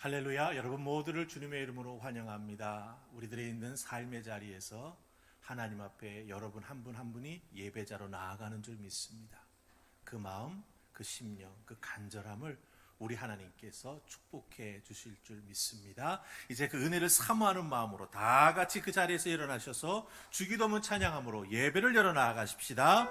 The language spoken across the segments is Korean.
할렐루야. 여러분 모두를 주님의 이름으로 환영합니다. 우리들이 있는 삶의 자리에서 하나님 앞에 여러분 한 분 한 분이 예배자로 나아가는 줄 믿습니다. 그 마음, 그 심령, 그 간절함을 우리 하나님께서 축복해 주실 줄 믿습니다. 이제 그 은혜를 사모하는 마음으로 다 같이 그 자리에서 일어나셔서 주기도문 찬양함으로 예배를 열어 나아가십시다.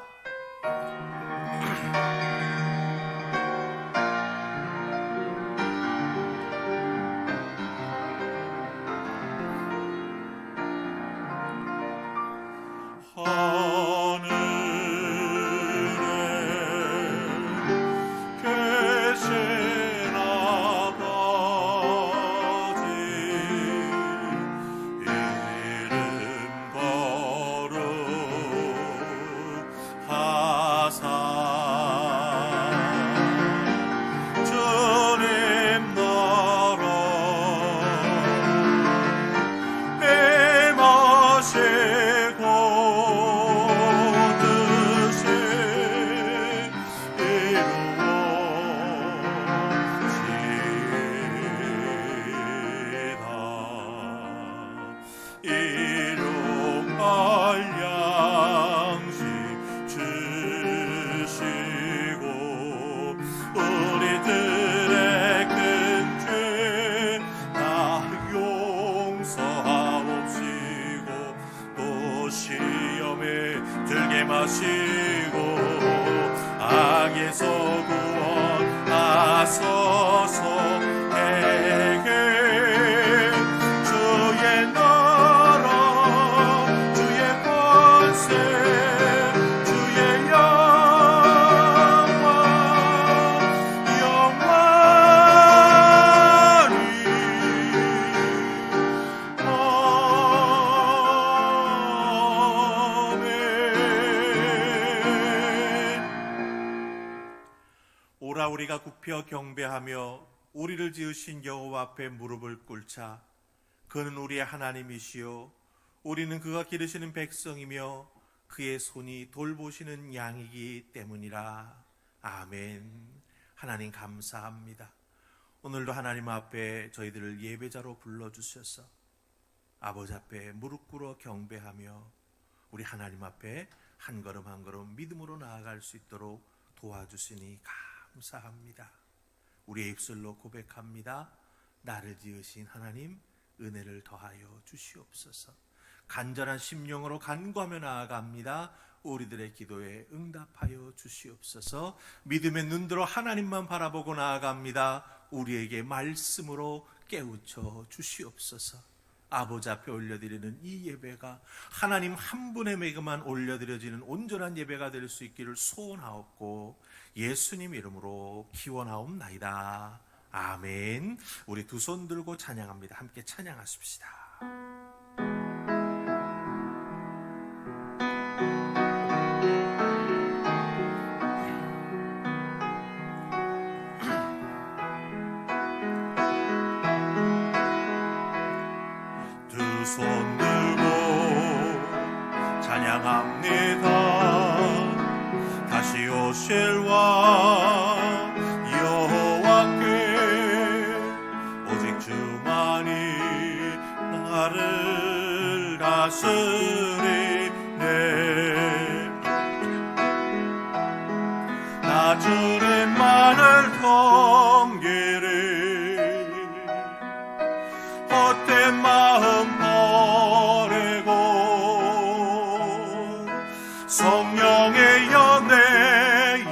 마시고 악에서 구원하소서. 내게 주의 나라 주의 권세 주의 영광 영원히 오라. 우리가 굽혀 경배하며 우리를 지으신 여호와 앞에 무릎을 꿇자. 그는 우리의 하나님이시요 우리는 그가 기르시는 백성이며 그의 손이 돌보시는 양이기 때문이라. 아멘. 하나님 감사합니다. 오늘도 하나님 앞에 저희들을 예배자로 불러주셔서 아버지 앞에 무릎 꿇어 경배하며 우리 하나님 앞에 한 걸음 한 걸음 믿음으로 나아갈 수 있도록 도와주시니 감사합니다. 우리의 입술로 고백합니다. 나를 지으신 하나님 은혜를 더하여 주시옵소서. 간절한 심령으로 간구하며 나아갑니다. 우리들의 기도에 응답하여 주시옵소서. 믿음의 눈으로 하나님만 바라보고 나아갑니다. 우리에게 말씀으로 깨우쳐 주시옵소서. 아버지 앞에 올려드리는 이 예배가 하나님 한 분에게만 올려드려지는 온전한 예배가 될 수 있기를 소원하옵고 예수님 이름으로 기원하옵나이다. 아멘. 우리 두 손 들고 찬양합니다. 함께 찬양하십시다. 두 손 들고 찬양합니다. 다시 오실 왕 여호와께 오직 주만이 나를 다스리네. 나 주님만을 섬기리. 헛된 마음 버리고 성령의 연애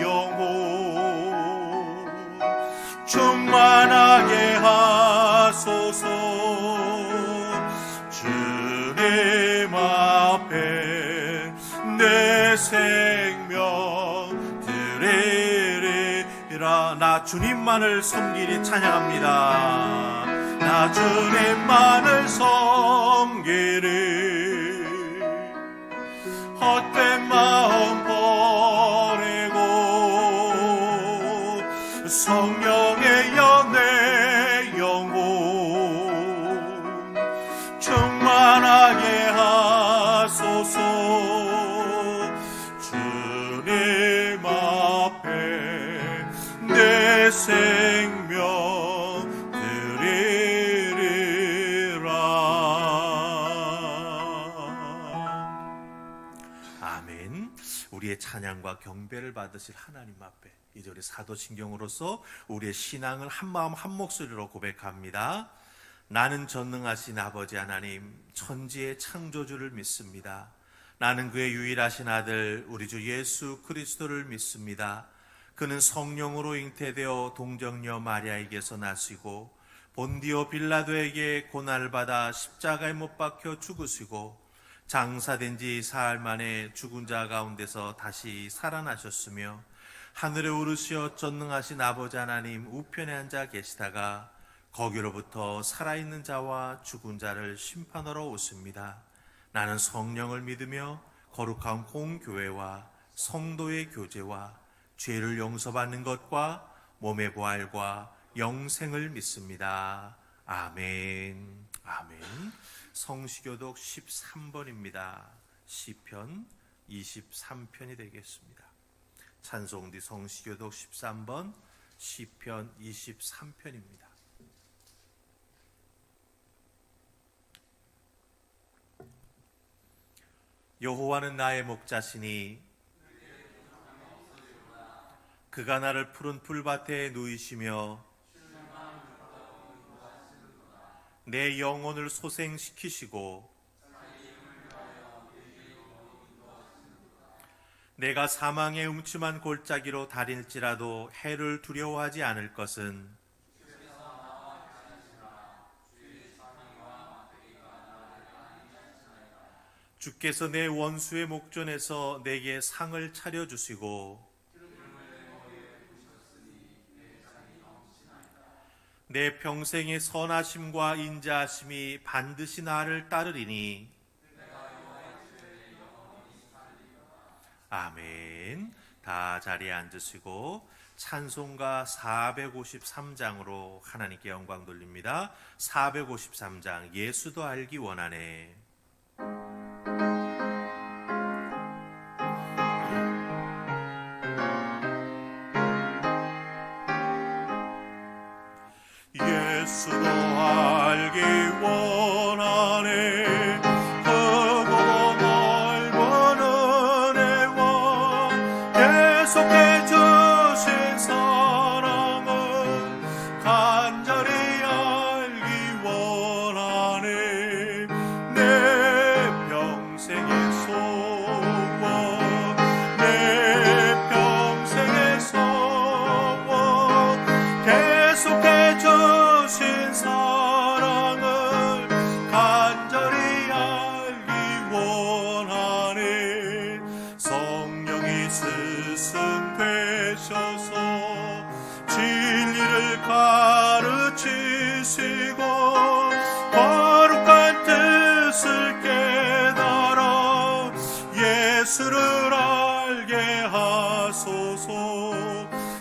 영혼 충만하게 하소서. 주님 앞에 내 생명 드리리라. 나 주님만을 섬기리. 찬양합니다. 나 주님만을 섬기리. 헛된 마음 버리고 성령의 연애 영혼 충만하게 하소서. 주님 앞에 내 생명 드리 아멘. 우리의 찬양과 경배를 받으실 하나님 앞에 이제 우리 사도신경으로서 우리의 신앙을 한마음 한목소리로 고백합니다. 나는 전능하신 아버지 하나님, 천지의 창조주를 믿습니다. 나는 그의 유일하신 아들 우리 주 예수 그리스도를 믿습니다. 그는 성령으로 잉태되어 동정녀 마리아에게서 나시고 본디오 빌라도에게 고난을 받아 십자가에 못 박혀 죽으시고 장사된 지 사흘 만에 죽은 자 가운데서 다시 살아나셨으며 하늘에 오르시어 전능하신 아버지 하나님 우편에 앉아 계시다가 거기로부터 살아있는 자와 죽은 자를 심판하러 오십니다. 나는 성령을 믿으며 거룩한 공교회와 성도의 교제와 죄를 용서받는 것과 몸의 부활과 영생을 믿습니다. 아멘. 아멘. 성시교독 13번입니다. 시편 23편이 되겠습니다. 찬송디 성시교독 13번 시편 23편입니다. 여호와는 나의 목자시니 그가 나를 푸른 풀밭에 누이시며 내 영혼을 소생시키시고 내가 사망의 음침한 골짜기로 다닐지라도 해를 두려워하지 않을 것은 주께서 내 원수의 목전에서 내게 상을 차려주시고 내 평생의 선하심과 인자하심이 반드시 나를 따르리니 아멘. 다 자리에 앉으시고 찬송가 453장으로 하나님께 영광 돌립니다. 453장 예수도 알기 원하네. 예수도 알기 원하네. 크고 넓은 은혜와 계속해 주신 사랑을 간절히 알기 원하네. 내 평생의 소원, 내 평생의 소원 계속해 주신 사랑을 간절히 알기 원하네. 성령이 스승되셔서 진리를 가르치시고 거룩한 뜻을 깨달아 예수를 알게 하소서.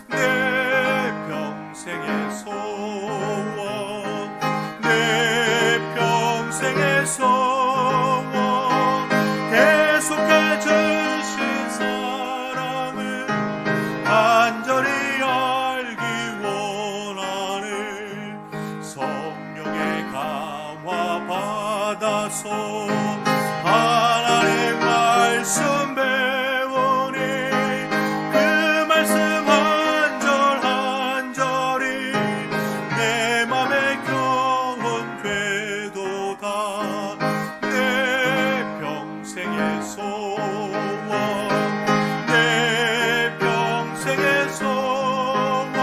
내 평생의 소원, 내 평생의 소원 계속해 주신 사랑을 간절히 알기 원하네. 성령의 감화 받아서 하나님의 말씀 배우니 그 말씀 한 절 한 절이 내 맘에 교훈 되도다. 내 평생의 소원, 내 평생의 소원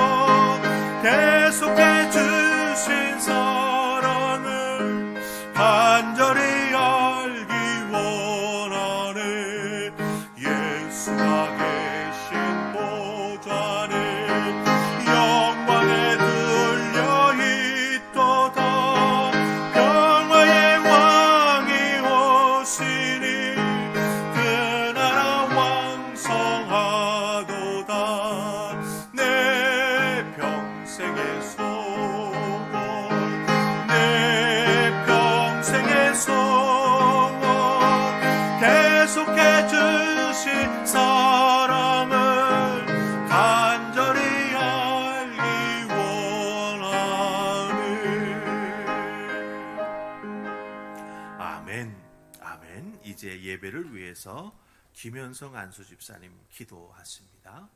계속해 주신 사랑을 간절히 알기 원하네. 예수가 계신 보좌는 영광에 들려 있도다. 평화의 왕이 오시니 그 나라 왕성하도다. 내 평생의 소원, 내 평생의 소원 계속해 주신 사랑을 간절히 알기 원하네. 아멘. 아멘. 이제 예배를 위해서 김현성 안수 집사님 기도하십니다.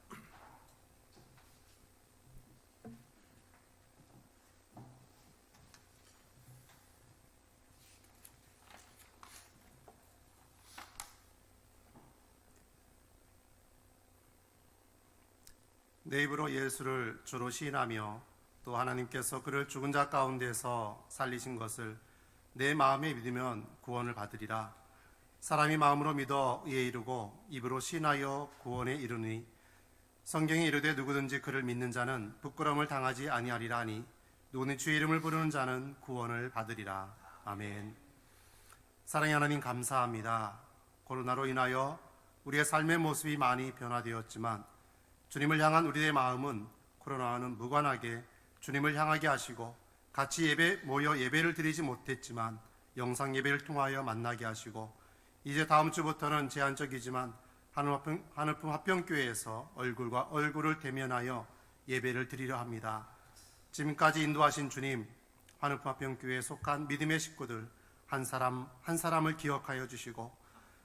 내 입으로 예수를 주로 시인하며 또 하나님께서 그를 죽은 자 가운데서 살리신 것을 내 마음에 믿으면 구원을 받으리라. 사람이 마음으로 믿어 의에 이르고 입으로 시인하여 구원에 이르니 성경에 이르되 누구든지 그를 믿는 자는 부끄러움을 당하지 아니하리라 하니 누구는 주의 이름을 부르는 자는 구원을 받으리라. 아멘. 사랑의 하나님 감사합니다. 코로나로 인하여 우리의 삶의 모습이 많이 변화되었지만 주님을 향한 우리의 마음은 코로나와는 무관하게 주님을 향하게 하시고 같이 모여 예배를 드리지 못했지만 영상 예배를 통하여 만나게 하시고 이제 다음 주부터는 제한적이지만 하늘품 합병교회에서 얼굴과 얼굴을 대면하여 예배를 드리려 합니다. 지금까지 인도하신 주님, 하늘품 합병교회에 속한 믿음의 식구들 한 사람 한 사람을 기억하여 주시고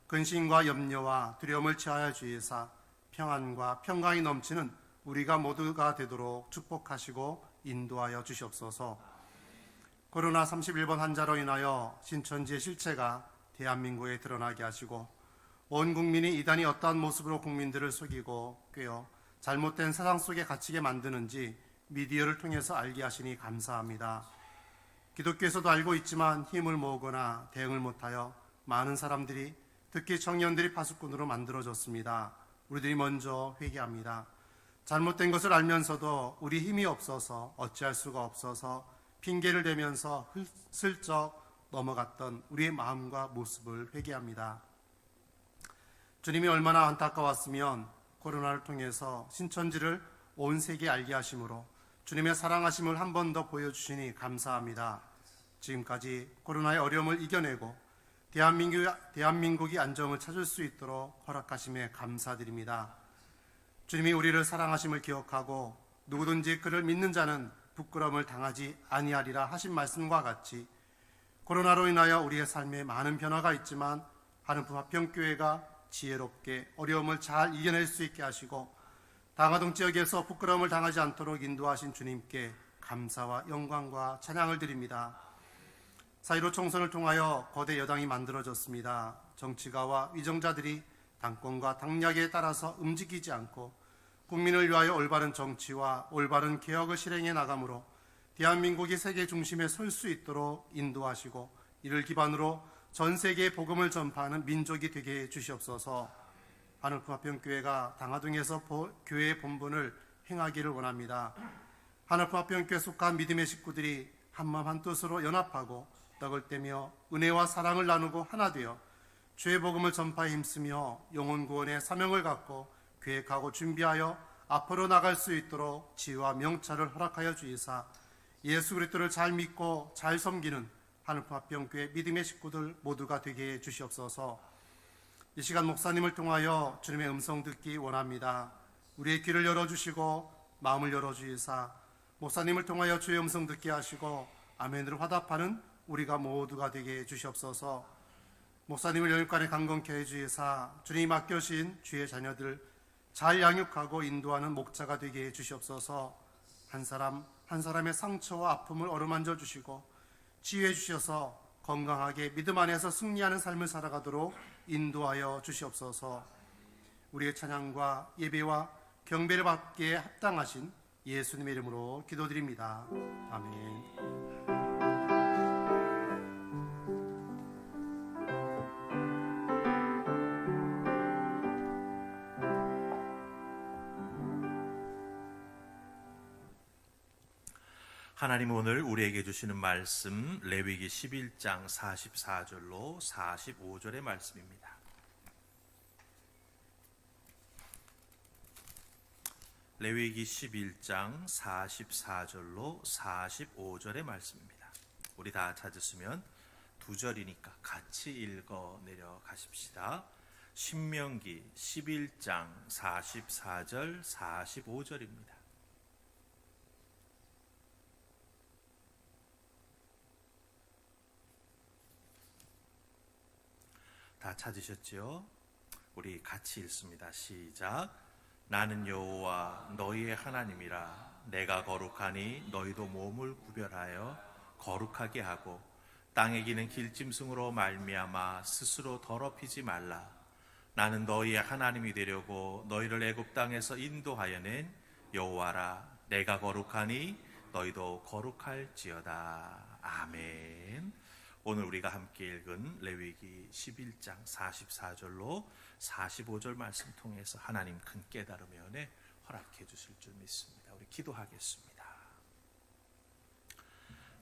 근심과 염려와 두려움을 취하여 주의사 평안과 평강이 넘치는 우리가 모두가 되도록 축복하시고 인도하여 주시옵소서. 코로나 31번 환자로 인하여 신천지의 실체가 대한민국에 드러나게 하시고 온 국민이 이단이 어떠한 모습으로 국민들을 속이고 꿰어 잘못된 세상 속에 갇히게 만드는지 미디어를 통해서 알게 하시니 감사합니다. 기독교에서도 알고 있지만 힘을 모으거나 대응을 못하여 많은 사람들이 특히 청년들이 파수꾼으로 만들어졌습니다. 우리들이 먼저 회개합니다. 잘못된 것을 알면서도 우리 힘이 없어서 어찌할 수가 없어서 핑계를 대면서 슬쩍 넘어갔던 우리의 마음과 모습을 회개합니다. 주님이 얼마나 안타까웠으면 코로나를 통해서 신천지를 온 세계에 알게 하심으로 주님의 사랑하심을 한 번 더 보여주시니 감사합니다. 지금까지 코로나의 어려움을 이겨내고 대한민국이 안정을 찾을 수 있도록 허락하심에 감사드립니다. 주님이 우리를 사랑하심을 기억하고 누구든지 그를 믿는 자는 부끄러움을 당하지 아니하리라 하신 말씀과 같이 코로나로 인하여 우리의 삶에 많은 변화가 있지만 하늘품 합병교회가 지혜롭게 어려움을 잘 이겨낼 수 있게 하시고 당하동 지역에서 부끄러움을 당하지 않도록 인도하신 주님께 감사와 영광과 찬양을 드립니다. 4.15 총선을 통하여 거대 여당이 만들어졌습니다. 정치가와 위정자들이 당권과 당략에 따라서 움직이지 않고 국민을 위하여 올바른 정치와 올바른 개혁을 실행해 나가므로 대한민국이 세계 중심에 설 수 있도록 인도하시고 이를 기반으로 전 세계에 복음을 전파하는 민족이 되게 해 주시옵소서. 하늘품 합병교회가 당하동에서 교회의 본분을 행하기를 원합니다. 하늘품 합병교회에 속한 믿음의 식구들이 한마음 한뜻으로 연합하고 떡을 떼며 은혜와 사랑을 나누고 하나 되어 주의 복음을 전파에 힘쓰며 영혼 구원의 사명을 갖고 계획하고 준비하여 앞으로 나갈 수 있도록 지혜와 명철을 허락하여 주이사 예수 그리스도를 잘 믿고 잘 섬기는 하늘품 합병교회 믿음의 식구들 모두가 되게 해 주시옵소서. 이 시간 목사님을 통하여 주님의 음성 듣기 원합니다. 우리의 귀를 열어주시고 마음을 열어주이사 목사님을 통하여 주의 음성 듣게 하시고 아멘으로 화답하는 우리가 모두가 되게 해 주시옵소서. 목사님을 영육간에 강건케 해 주이사 주님이 맡겨신 주의 자녀들 잘 양육하고 인도하는 목자가 되게 해 주시옵소서. 한 사람 한 사람의 상처와 아픔을 어루만져 주시고 치유해 주셔서 건강하게 믿음 안에서 승리하는 삶을 살아가도록 인도하여 주시옵소서. 우리의 찬양과 예배와 경배를 받기에 합당하신 예수님의 이름으로 기도드립니다. 아멘. 하나님 오늘 우리에게 주시는 말씀 레위기 11장 44절로 45절의 말씀입니다. 레위기 11장 44절로 45절의 말씀입니다. 우리 다 찾으시면 두 절이니까 같이 읽어 내려가십시다. 신명기 11장 44절 45절입니다. 다 찾으셨지요? 우리 같이 읽습니다. 시작. 나는 여호와 너희의 하나님이라. 내가 거룩하니 너희도 몸을 구별하여 거룩하게 하고 땅에 기는 길짐승으로 말미암아 스스로 더럽히지 말라. 나는 너희의 하나님이 되려고 너희를 애굽 땅에서 인도하여 낸 여호와라. 내가 거룩하니 너희도 거룩할지어다. 아멘. 오늘 우리가 함께 읽은 레위기 11장 44절로 45절 말씀 통해서 하나님 큰 깨달음의 은혜 허락해 주실 줄 믿습니다. 우리 기도하겠습니다.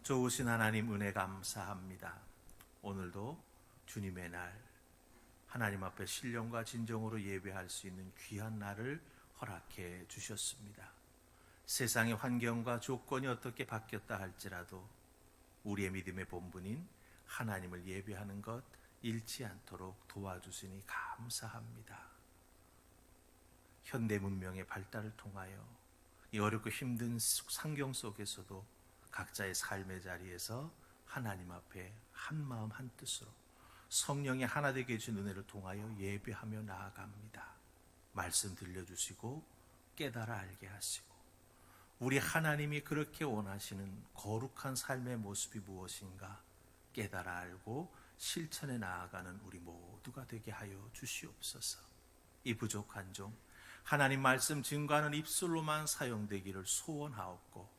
좋으신 하나님 은혜 감사합니다. 오늘도 주님의 날 하나님 앞에 신령과 진정으로 예배할 수 있는 귀한 날을 허락해 주셨습니다. 세상의 환경과 조건이 어떻게 바뀌었다 할지라도 우리의 믿음의 본분인 하나님을 예배하는 것 잃지 않도록 도와주시니 감사합니다. 현대 문명의 발달을 통하여 이 어렵고 힘든 환경 속에서도 각자의 삶의 자리에서 하나님 앞에 한 마음 한 뜻으로 성령의 하나 되게 해준 은혜를 통하여 예배하며 나아갑니다. 말씀 들려주시고 깨달아 알게 하시고 우리 하나님이 그렇게 원하시는 거룩한 삶의 모습이 무엇인가 깨달아 알고 실천해 나아가는 우리 모두가 되게 하여 주시옵소서. 이 부족한 종 하나님 말씀 증거하는 입술로만 사용되기를 소원하옵고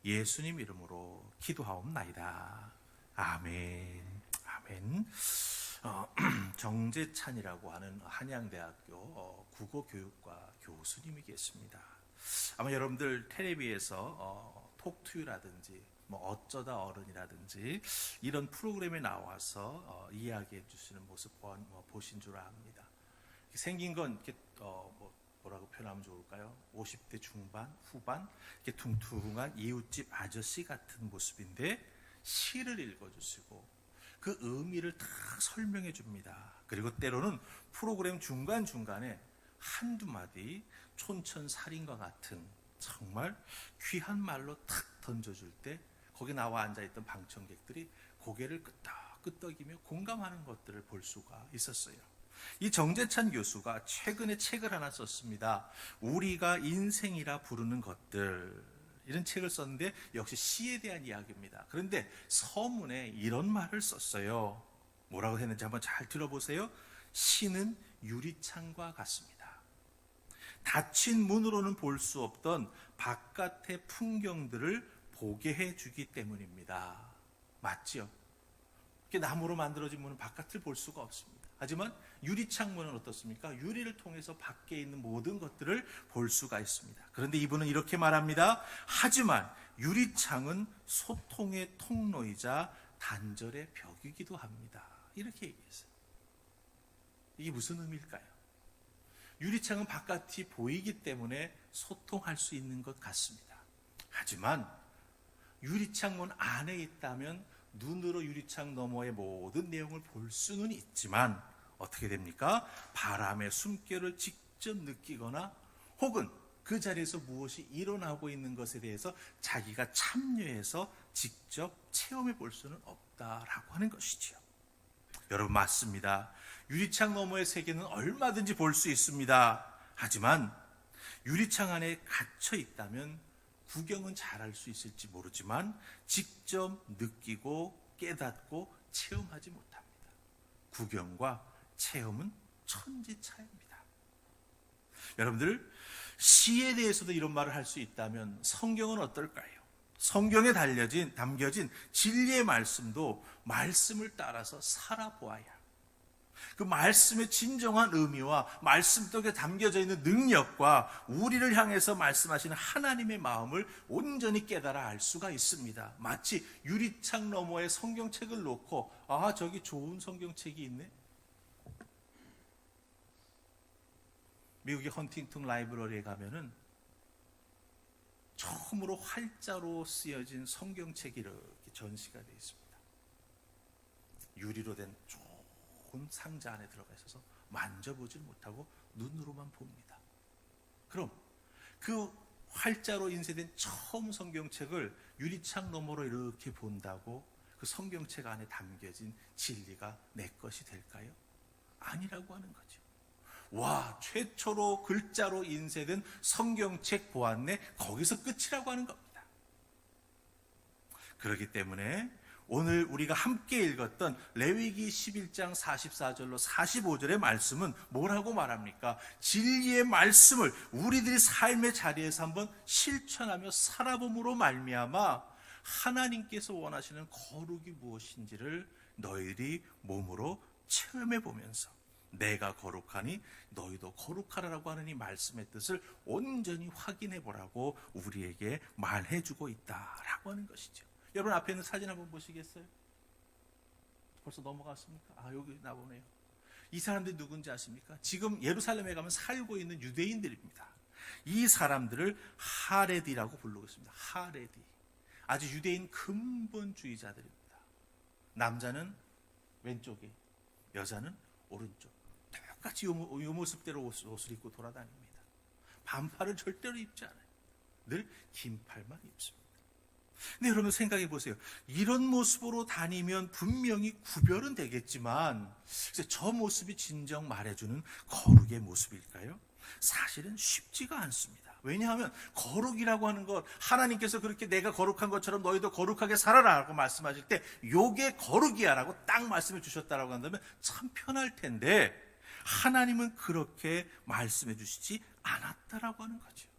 예수님 이름으로 기도하옵나이다. 아멘. 아멘. 정재찬이라고 하는 한양대학교 국어교육과 교수님이 계십니다. 아마 여러분들 텔레비에서 톡투유라든지 어쩌다 어른이라든지 이런 프로그램에 나와서 이야기해 주시는 모습 보신 줄 압니다. 생긴 건 이렇게 뭐라고 표현하면 좋을까요? 50대 중반, 후반 이렇게 퉁퉁한 이웃집 아저씨 같은 모습인데 시를 읽어주시고 그 의미를 딱 설명해 줍니다. 그리고 때로는 프로그램 중간중간에 한두 마디 촌천살인과 같은 정말 귀한 말로 탁 던져줄 때 거기 나와 앉아있던 방청객들이 고개를 끄덕이며 공감하는 것들을 볼 수가 있었어요. 이 정재찬 교수가 최근에 책을 하나 썼습니다. 우리가 인생이라 부르는 것들, 이런 책을 썼는데 역시 시에 대한 이야기입니다. 그런데 서문에 이런 말을 썼어요. 뭐라고 했는지 한번 잘 들어보세요. 시는 유리창과 같습니다. 닫힌 문으로는 볼 수 없던 바깥의 풍경들을 보게 해주기 때문입니다. 맞죠? 이렇게 나무로 만들어진 문은 바깥을 볼 수가 없습니다. 하지만 유리창문은 어떻습니까? 유리를 통해서 밖에 있는 모든 것들을 볼 수가 있습니다. 그런데 이분은 이렇게 말합니다. 하지만 유리창은 소통의 통로이자 단절의 벽이기도 합니다. 이렇게 얘기했어요. 이게 무슨 의미일까요? 유리창은 바깥이 보이기 때문에 소통할 수 있는 것 같습니다. 하지만 유리창문 안에 있다면 눈으로 유리창 너머의 모든 내용을 볼 수는 있지만 어떻게 됩니까? 바람의 숨결을 직접 느끼거나 혹은 그 자리에서 무엇이 일어나고 있는 것에 대해서 자기가 참여해서 직접 체험해 볼 수는 없다라고 하는 것이지요. 여러분 맞습니다. 유리창 너머의 세계는 얼마든지 볼 수 있습니다. 하지만 유리창 안에 갇혀 있다면 구경은 잘할 수 있을지 모르지만 직접 느끼고 깨닫고 체험하지 못합니다. 구경과 체험은 천지차이입니다. 여러분들 시에 대해서도 이런 말을 할 수 있다면 성경은 어떨까요? 성경에 담겨진 진리의 말씀도 말씀을 따라서 살아보아야 그 말씀의 진정한 의미와 말씀 속에 담겨져 있는 능력과 우리를 향해서 말씀하시는 하나님의 마음을 온전히 깨달아 알 수가 있습니다. 마치 유리창 너머에 성경책을 놓고 저기 좋은 성경책이 있네. 미국의 헌팅턴 라이브러리에 가면은 처음으로 활자로 쓰여진 성경책이 이렇게 전시가 되어 있습니다. 유리로 된 좋은 상자 안에 들어가 있어서 만져보질 못하고 눈으로만 봅니다. 그럼 그 활자로 인쇄된 처음 성경책을 유리창 너머로 이렇게 본다고 그 성경책 안에 담겨진 진리가 내 것이 될까요? 아니라고 하는 거죠. 와, 최초로 글자로 인쇄된 성경책 보았네, 거기서 끝이라고 하는 겁니다. 그렇기 때문에 오늘 우리가 함께 읽었던 레위기 11장 44절로 45절의 말씀은 뭐라고 말합니까? 진리의 말씀을 우리들이 삶의 자리에서 한번 실천하며 살아봄으로 말미암아 하나님께서 원하시는 거룩이 무엇인지를 너희들이 몸으로 체험해 보면서 내가 거룩하니 너희도 거룩하라라고 하는 이 말씀의 뜻을 온전히 확인해 보라고 우리에게 말해 주고 있다라고 하는 것이죠. 여러분 앞에 있는 사진 한번 보시겠어요? 벌써 넘어갔습니까? 여기 나오네요. 이 사람들이 누군지 아십니까? 지금 예루살렘에 가면 살고 있는 유대인들입니다. 이 사람들을 하레디라고 부르고 있습니다. 하레디. 아주 유대인 근본주의자들입니다. 남자는 왼쪽에, 여자는 오른쪽. 똑같이 요 모습대로 옷을 입고 돌아다닙니다. 반팔을 절대로 입지 않아요. 늘 긴팔만 입습니다. 근데 여러분 생각해 보세요. 이런 모습으로 다니면 분명히 구별은 되겠지만 저 모습이 진정 말해주는 거룩의 모습일까요? 사실은 쉽지가 않습니다. 왜냐하면 거룩이라고 하는 것, 하나님께서 그렇게 내가 거룩한 것처럼 너희도 거룩하게 살아라 라고 말씀하실 때 요게 거룩이야 라고 딱 말씀해 주셨다라고 한다면 참 편할 텐데 하나님은 그렇게 말씀해 주시지 않았다라고 하는 거죠.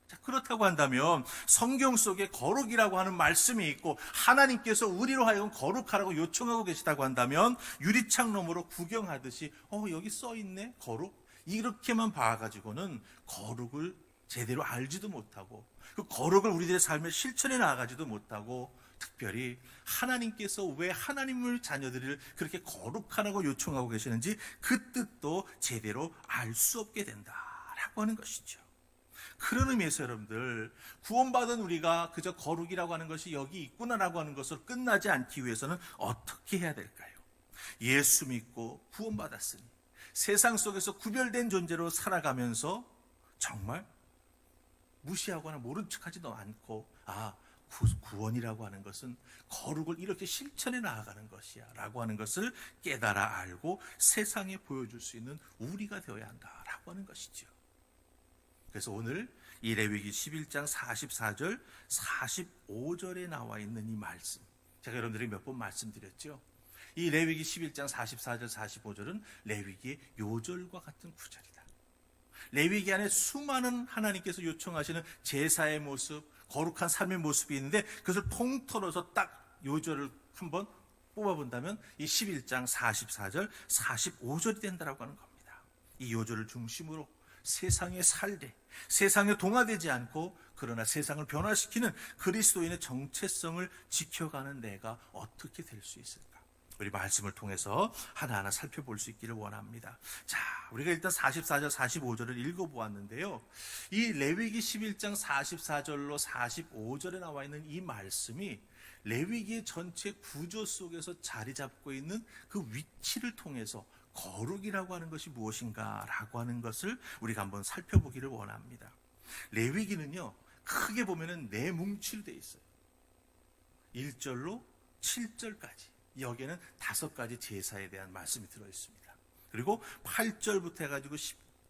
자, 그렇다고 한다면 성경 속에 거룩이라고 하는 말씀이 있고 하나님께서 우리로 하여금 거룩하라고 요청하고 계시다고 한다면 유리창 너머로 구경하듯이 여기 써있네 거룩, 이렇게만 봐가지고는 거룩을 제대로 알지도 못하고 그 거룩을 우리들의 삶에 실천해 나아가지도 못하고 특별히 하나님께서 왜 하나님의 자녀들을 그렇게 거룩하라고 요청하고 계시는지 그 뜻도 제대로 알 수 없게 된다라고 하는 것이죠. 그런 의미에서 여러분들 구원받은 우리가 그저 거룩이라고 하는 것이 여기 있구나라고 하는 것을 끝나지 않기 위해서는 어떻게 해야 될까요? 예수 믿고 구원받았으니 세상 속에서 구별된 존재로 살아가면서 정말 무시하거나 모른 척하지도 않고 구원이라고 하는 것은 거룩을 이렇게 실천해 나아가는 것이야 라고 하는 것을 깨달아 알고 세상에 보여줄 수 있는 우리가 되어야 한다라고 하는 것이죠. 그래서 오늘 이 레위기 11장 44절 45절에 나와 있는 이 말씀, 제가 여러분들에게 몇 번 말씀드렸죠. 이 레위기 11장 44절 45절은 레위기의 요절과 같은 구절이다. 레위기 안에 수많은 하나님께서 요청하시는 제사의 모습, 거룩한 삶의 모습이 있는데 그것을 통틀어서 딱 요절을 한번 뽑아본다면 이 11장 44절 45절이 된다라고 하는 겁니다. 이 요절을 중심으로 세상에 살되 세상에 동화되지 않고 그러나 세상을 변화시키는 그리스도인의 정체성을 지켜가는 내가 어떻게 될 수 있을까? 우리 말씀을 통해서 하나하나 살펴볼 수 있기를 원합니다. 자, 우리가 일단 44절 45절을 읽어보았는데요. 이 레위기 11장 44절로 45절에 나와 있는 이 말씀이 레위기의 전체 구조 속에서 자리 잡고 있는 그 위치를 통해서 거룩이라고 하는 것이 무엇인가라고 하는 것을 우리가 한번 살펴보기를 원합니다. 레위기는요, 크게 보면은 네 뭉치로 되어 있어요. 1절로 7절까지. 여기에는 5가지 제사에 대한 말씀이 들어 있습니다. 그리고 8절부터 해가지고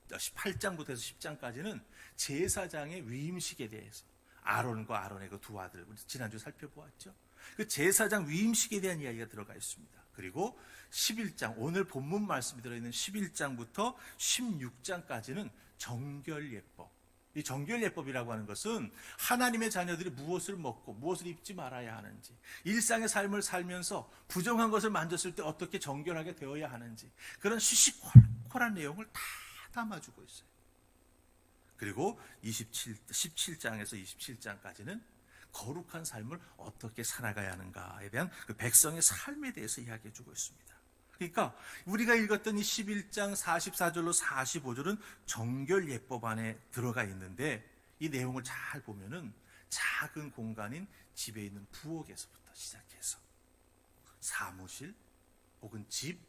18장부터 해서 10장까지는 제사장의 위임식에 대해서 아론과 아론의 그 두 아들, 지난주 살펴보았죠. 그 제사장 위임식에 대한 이야기가 들어가 있습니다. 그리고 11장, 오늘 본문 말씀이 들어있는 11장부터 16장까지는 정결예법. 이 정결예법이라고 하는 것은 하나님의 자녀들이 무엇을 먹고 무엇을 입지 말아야 하는지, 일상의 삶을 살면서 부정한 것을 만졌을 때 어떻게 정결하게 되어야 하는지, 그런 시시콜콜한 내용을 다 담아주고 있어요. 그리고 17장에서 27장까지는 거룩한 삶을 어떻게 살아가야 하는가에 대한 그 백성의 삶에 대해서 이야기해 주고 있습니다. 그러니까 우리가 읽었던 이 11장 44절로 45절은 정결예법 안에 들어가 있는데 이 내용을 잘 보면은 작은 공간인 집에 있는 부엌에서부터 시작해서 사무실 혹은 집,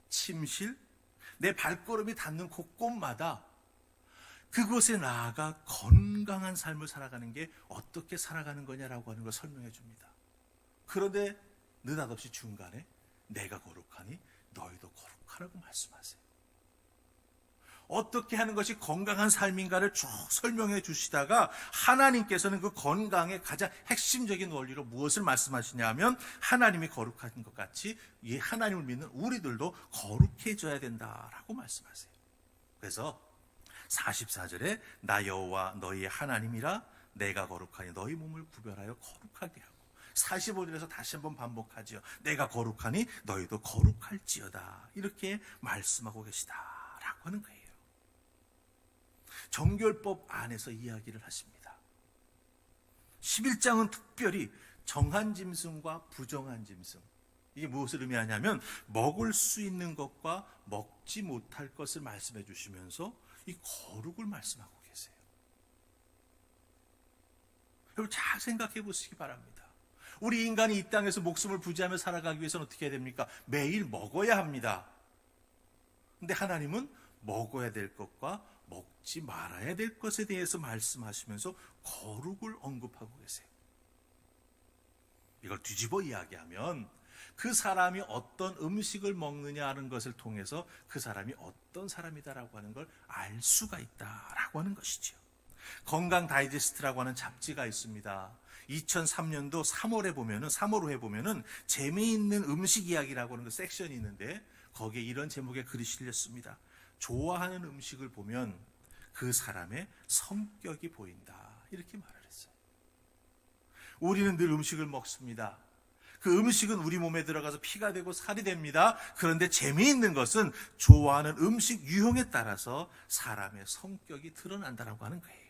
침실, 내 발걸음이 닿는 곳곳마다 그곳에 나아가 건강한 삶을 살아가는 게 어떻게 살아가는 거냐라고 하는 걸 설명해 줍니다. 그런데 느닷없이 중간에 내가 거룩하니 너희도 거룩하라고 말씀하세요. 어떻게 하는 것이 건강한 삶인가를 쭉 설명해 주시다가 하나님께서는 그 건강의 가장 핵심적인 원리로 무엇을 말씀하시냐면 하나님이 거룩한 것 같이 이 하나님을 믿는 우리들도 거룩해져야 된다라고 말씀하세요. 그래서 44절에 나 여호와 너희의 하나님이라 내가 거룩하니 너희 몸을 구별하여 거룩하게 하고 45절에서 다시 한번 반복하지요. 내가 거룩하니 너희도 거룩할지어다. 이렇게 말씀하고 계시다라고 하는 거예요. 정결법 안에서 이야기를 하십니다. 11장은 특별히 정한 짐승과 부정한 짐승. 이게 무엇을 의미하냐면 먹을 수 있는 것과 먹지 못할 것을 말씀해 주시면서 이 거룩을 말씀하고 계세요. 여러분 잘 생각해 보시기 바랍니다. 우리 인간이 이 땅에서 목숨을 부지하며 살아가기 위해서는 어떻게 해야 됩니까? 매일 먹어야 합니다. 근데 하나님은 먹어야 될 것과 먹지 말아야 될 것에 대해서 말씀하시면서 거룩을 언급하고 계세요. 이걸 뒤집어 이야기하면 그 사람이 어떤 음식을 먹느냐 하는 것을 통해서 그 사람이 어떤 사람이다라고 하는 걸 알 수가 있다라고 하는 것이죠. 건강 다이제스트라고 하는 잡지가 있습니다. 2003년도 3월호에 보면은 재미있는 음식 이야기라고 하는 그 섹션이 있는데 거기에 이런 제목의 글이 실렸습니다. 좋아하는 음식을 보면 그 사람의 성격이 보인다. 이렇게 말을 했어요. 우리는 늘 음식을 먹습니다. 그 음식은 우리 몸에 들어가서 피가 되고 살이 됩니다. 그런데 재미있는 것은 좋아하는 음식 유형에 따라서 사람의 성격이 드러난다고 하는 거예요.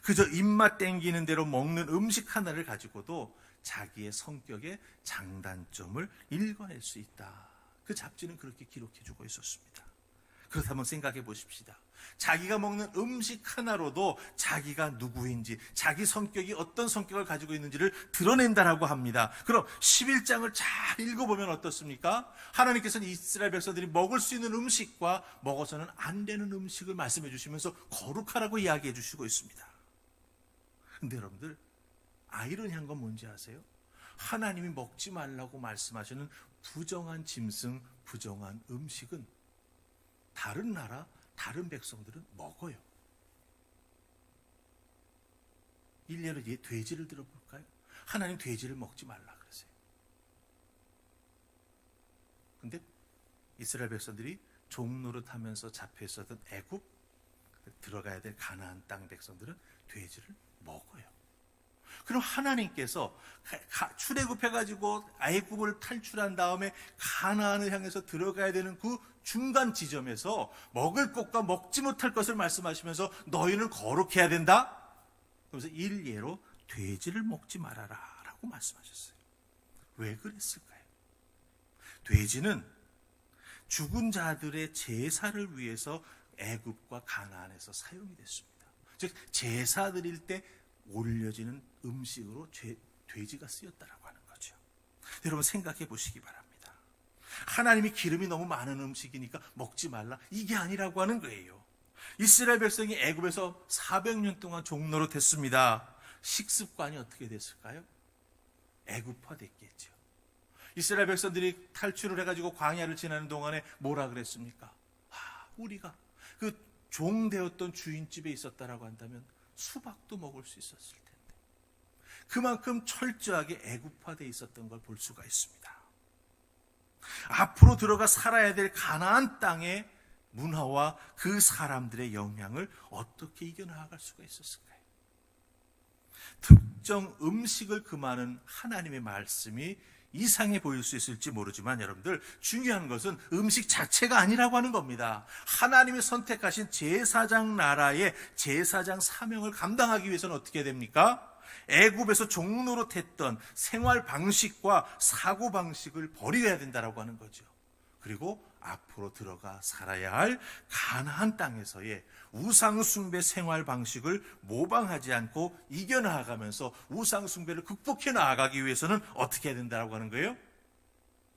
그저 입맛 땡기는 대로 먹는 음식 하나를 가지고도 자기의 성격의 장단점을 읽어낼 수 있다. 그 잡지는 그렇게 기록해주고 있었습니다. 그렇다면 생각해 보십시다. 자기가 먹는 음식 하나로도 자기가 누구인지, 자기 성격이 어떤 성격을 가지고 있는지를 드러낸다라고 합니다. 그럼 11장을 잘 읽어보면 어떻습니까? 하나님께서는 이스라엘 백성들이 먹을 수 있는 음식과 먹어서는 안 되는 음식을 말씀해 주시면서 거룩하라고 이야기해 주시고 있습니다. 근데 여러분들, 아이러니한 건 뭔지 아세요? 하나님이 먹지 말라고 말씀하시는 부정한 짐승, 부정한 음식은 다른 나라, 다른 백성들은 먹어요. 일례로 돼지를 들어볼까요? 하나님 돼지를 먹지 말라 그러세요. 근데 이스라엘 백성들이 종노릇하면서 잡혀 있었던 애굽, 들어가야 될 가나안 땅 백성들은 돼지를 먹어요. 그럼 하나님께서 출애굽해가지고 애굽을 탈출한 다음에 가나안을 향해서 들어가야 되는 그 중간 지점에서 먹을 것과 먹지 못할 것을 말씀하시면서 너희는 거룩해야 된다. 그래서 일례로 돼지를 먹지 말아라 라고 말씀하셨어요. 왜 그랬을까요? 돼지는 죽은 자들의 제사를 위해서 애굽과 가나안에서 사용이 됐습니다. 즉 제사 드릴 때 올려지는 음식으로 돼지가 쓰였다라고 하는 거죠. 여러분 생각해 보시기 바랍니다. 하나님이 기름이 너무 많은 음식이니까 먹지 말라, 이게 아니라고 하는 거예요. 이스라엘 백성이 애굽에서 400년 동안 종노릇 했습니다. 식습관이 어떻게 됐을까요? 애굽화됐겠죠. 이스라엘 백성들이 탈출을 해가지고 광야를 지나는 동안에 뭐라 그랬습니까? 우리가 그 종되었던 주인집에 있었다라고 한다면 수박도 먹을 수 있었을 텐데. 그만큼 철저하게 애굽화되어 있었던 걸 볼 수가 있습니다. 앞으로 들어가 살아야 될 가나안 땅의 문화와 그 사람들의 영향을 어떻게 이겨나갈 수가 있었을까요? 특정 음식을 금하는 하나님의 말씀이 이상해 보일 수 있을지 모르지만 여러분들, 중요한 것은 음식 자체가 아니라고 하는 겁니다. 하나님이 선택하신 제사장 나라의 제사장 사명을 감당하기 위해서는 어떻게 됩니까? 애굽에서 종노릇했던 생활 방식과 사고 방식을 버려야 된다라고 하는 거죠. 그리고 앞으로 들어가 살아야 할 가나안 땅에서의 우상숭배 생활 방식을 모방하지 않고 이겨나가면서 우상숭배를 극복해 나가기 위해서는 어떻게 해야 된다고 하는 거예요?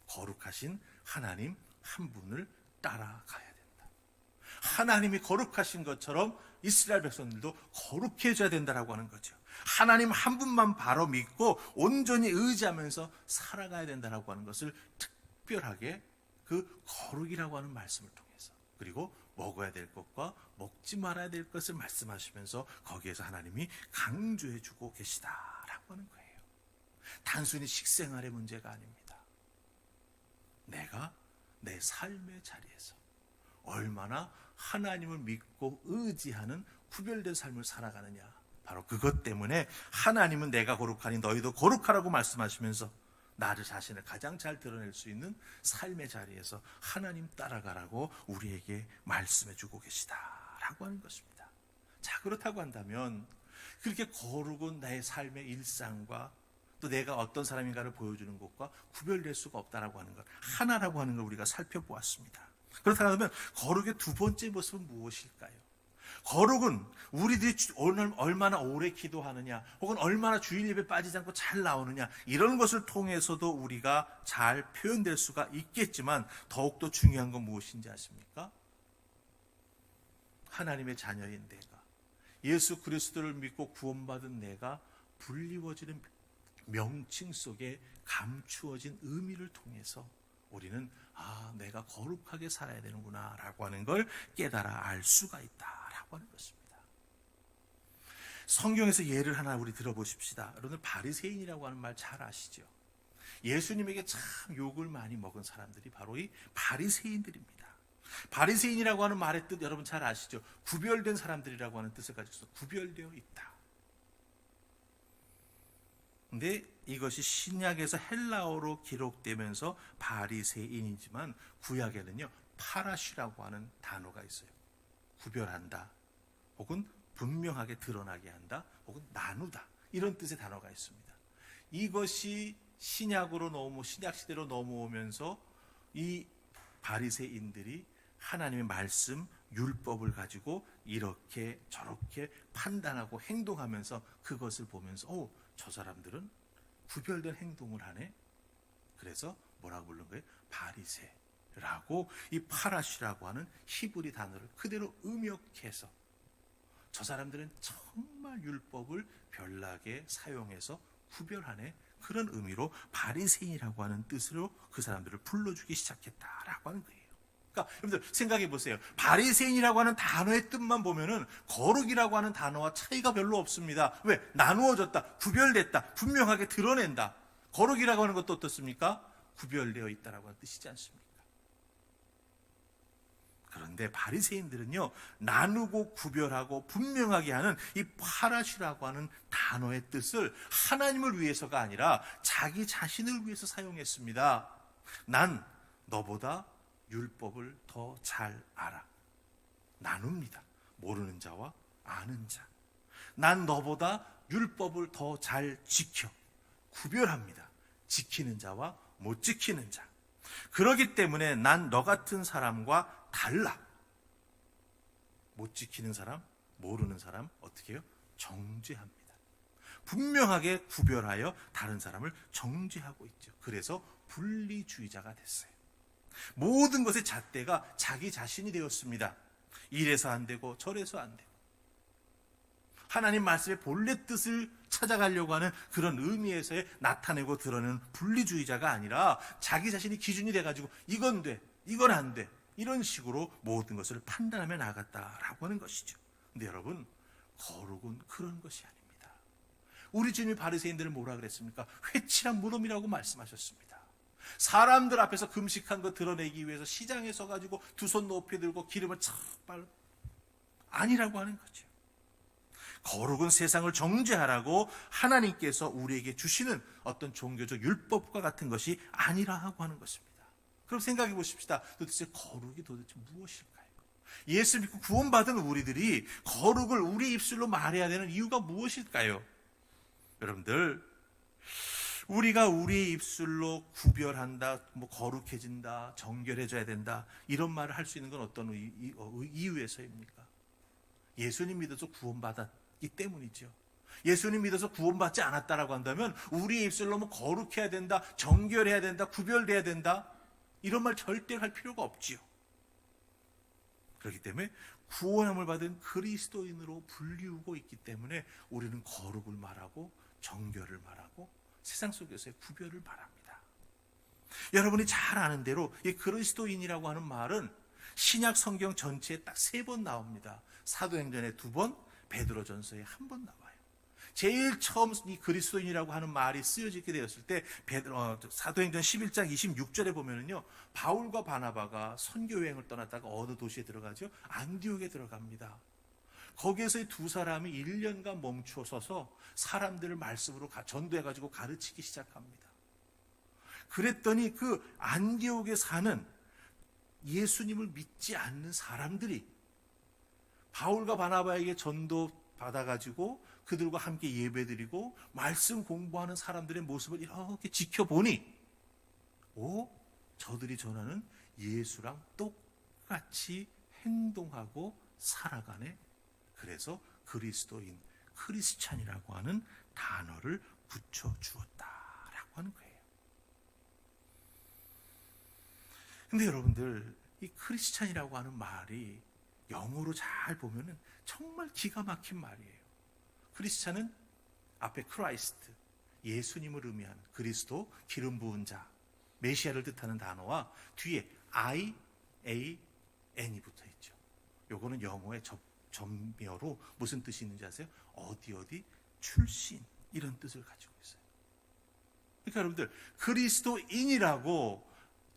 거룩하신 하나님 한 분을 따라가야 된다. 하나님이 거룩하신 것처럼 이스라엘 백성들도 거룩해져야 된다고 하는 거죠. 하나님 한 분만 바로 믿고 온전히 의지하면서 살아가야 된다고 하는 것을 특별하게 그 거룩이라고 하는 말씀을 통해서, 그리고 먹어야 될 것과 먹지 말아야 될 것을 말씀하시면서 거기에서 하나님이 강조해 주고 계시다라고 하는 거예요. 단순히 식생활의 문제가 아닙니다. 내가 내 삶의 자리에서 얼마나 하나님을 믿고 의지하는 구별된 삶을 살아가느냐, 바로 그것 때문에 하나님은 내가 거룩하니 너희도 거룩하라고 말씀하시면서 나를 자신을 가장 잘 드러낼 수 있는 삶의 자리에서 하나님 따라가라고 우리에게 말씀해 주고 계시다라고 하는 것입니다. 자, 그렇다고 한다면 그렇게 거룩은 나의 삶의 일상과 또 내가 어떤 사람인가를 보여주는 것과 구별될 수가 없다라고 하는 것, 하나라고 하는 걸 우리가 살펴보았습니다. 그렇다고 하면 거룩의 두 번째 모습은 무엇일까요? 거룩은 우리들이 얼마나 오래 기도하느냐, 혹은 얼마나 주일 예배 빠지지 않고 잘 나오느냐, 이런 것을 통해서도 우리가 잘 표현될 수가 있겠지만 더욱더 중요한 건 무엇인지 아십니까? 하나님의 자녀인 내가, 예수 그리스도를 믿고 구원받은 내가 불리워지는 명칭 속에 감추어진 의미를 통해서 우리는 내가 거룩하게 살아야 되는구나 라고 하는 걸 깨달아 알 수가 있다라고 하는 것입니다. 성경에서 예를 하나 우리 들어보십시다. 여러분들 바리새인이라고 하는 말 잘 아시죠? 예수님에게 참 욕을 많이 먹은 사람들이 바로 이 바리새인들입니다. 바리새인이라고 하는 말의 뜻 여러분 잘 아시죠? 구별된 사람들이라고 하는 뜻을 가지고 있어. 구별되어 있다. 근데 이것이 신약에서 헬라어로 기록되면서 바리새인이지만 구약에는요 파라시라고 하는 단어가 있어요. 구별한다, 혹은 분명하게 드러나게 한다, 혹은 나누다, 이런 뜻의 단어가 있습니다. 이것이 신약으로 신약 시대로 넘어오면서 이 바리새인들이 하나님의 말씀, 율법을 가지고 이렇게 저렇게 판단하고 행동하면서 그것을 보면서 저 사람들은 구별된 행동을 하네. 그래서 뭐라고 부른 거예요? 바리새라고, 이 파라시라고 하는 히브리 단어를 그대로 음역해서 저 사람들은 정말 율법을 별나게 사용해서 구별하네, 그런 의미로 바리새인이라고 하는 뜻으로 그 사람들을 불러주기 시작했다라고 하는 거예요. 그러니까 여러분들 생각해 보세요. 바리새인이라고 하는 단어의 뜻만 보면은 거룩이라고 하는 단어와 차이가 별로 없습니다. 왜? 나누어졌다, 구별됐다, 분명하게 드러낸다. 거룩이라고 하는 것도 어떻습니까? 구별되어 있다라고 하는 뜻이지 않습니까? 그런데 바리새인들은요, 나누고 구별하고 분명하게 하는 이 파라시라고 하는 단어의 뜻을 하나님을 위해서가 아니라 자기 자신을 위해서 사용했습니다. 난 너보다 율법을 더 잘 알아. 나눕니다. 모르는 자와 아는 자. 난 너보다 율법을 더 잘 지켜. 구별합니다. 지키는 자와 못 지키는 자. 그렇기 때문에 난 너 같은 사람과 달라. 못 지키는 사람, 모르는 사람 어떻게 해요? 정죄합니다. 분명하게 구별하여 다른 사람을 정죄하고 있죠. 그래서 분리주의자가 됐어요. 모든 것의 잣대가 자기 자신이 되었습니다. 이래서 안 되고 저래서 안 되고, 하나님 말씀의 본래 뜻을 찾아가려고 하는 그런 의미에서의 나타내고 드러내는 분리주의자가 아니라 자기 자신이 기준이 돼가지고 이건 돼, 이건 안 돼, 이런 식으로 모든 것을 판단하며 나갔다라고 하는 것이죠. 근데 여러분, 거룩은 그런 것이 아닙니다. 우리 주님이 바리새인들을 뭐라 그랬습니까? 회칠한 무덤이라고 말씀하셨습니다. 사람들 앞에서 금식한 거 드러내기 위해서 시장에 서가지고 두 손 높이 들고 기름을 착 발라, 아니라고 하는 거죠. 거룩은 세상을 정죄하라고 하나님께서 우리에게 주시는 어떤 종교적 율법과 같은 것이 아니라고 하는 것입니다. 그럼 생각해 보십시다. 도대체 거룩이 도대체 무엇일까요? 예수 믿고 구원받은 우리들이 거룩을 우리 입술로 말해야 되는 이유가 무엇일까요? 여러분들, 우리가 우리의 입술로 구별한다, 거룩해진다, 정결해져야 된다, 이런 말을 할 수 있는 건 어떤 이유에서입니까? 예수님 믿어서 구원받았기 때문이죠. 예수님 믿어서 구원받지 않았다라고 한다면 우리의 입술로 거룩해야 된다, 정결해야 된다, 구별돼야 된다, 이런 말 절대 할 필요가 없지요. 그렇기 때문에 구원함을 받은 그리스도인으로 불리우고 있기 때문에 우리는 거룩을 말하고 정결을 말하고 세상 속에서의 구별을 말합니다. 여러분이 잘 아는 대로 이 그리스도인이라고 하는 말은 신약 성경 전체에 딱 3번 나옵니다. 사도행전에 2번, 베드로전서에 1번 나와요. 제일 처음 이 그리스도인이라고 하는 말이 쓰여지게 되었을 때 사도행전 11장 26절에 보면은요, 바울과 바나바가 선교 여행을 떠났다가 어느 도시에 들어가죠? 안디옥에 들어갑니다. 거기에서 이 두 사람이 1년간 멈춰 서서 사람들을 말씀으로 전도해가지고 가르치기 시작합니다. 그랬더니 그 안디옥에 사는 예수님을 믿지 않는 사람들이 바울과 바나바에게 전도 받아가지고 그들과 함께 예배드리고 말씀 공부하는 사람들의 모습을 이렇게 지켜보니, 저들이 전하는 예수랑 똑같이 행동하고 살아가네. 그래서 그리스도인, 크리스찬이라고 하는 단어를 붙여주었다라고 하는 거예요. 근데 여러분들, 이 크리스찬이라고 하는 말이 영어로 잘 보면은 정말 기가 막힌 말이에요. 크리스찬은 앞에 크라이스트, 예수님을 의미하는 그리스도, 기름 부은 자, 메시아를 뜻하는 단어와 뒤에 I, A, N이 붙어 있죠. 요거는 영어의 전묘로 무슨 뜻이 있는지 아세요? 어디 출신, 이런 뜻을 가지고 있어요. 그러니까 여러분들, 그리스도인이라고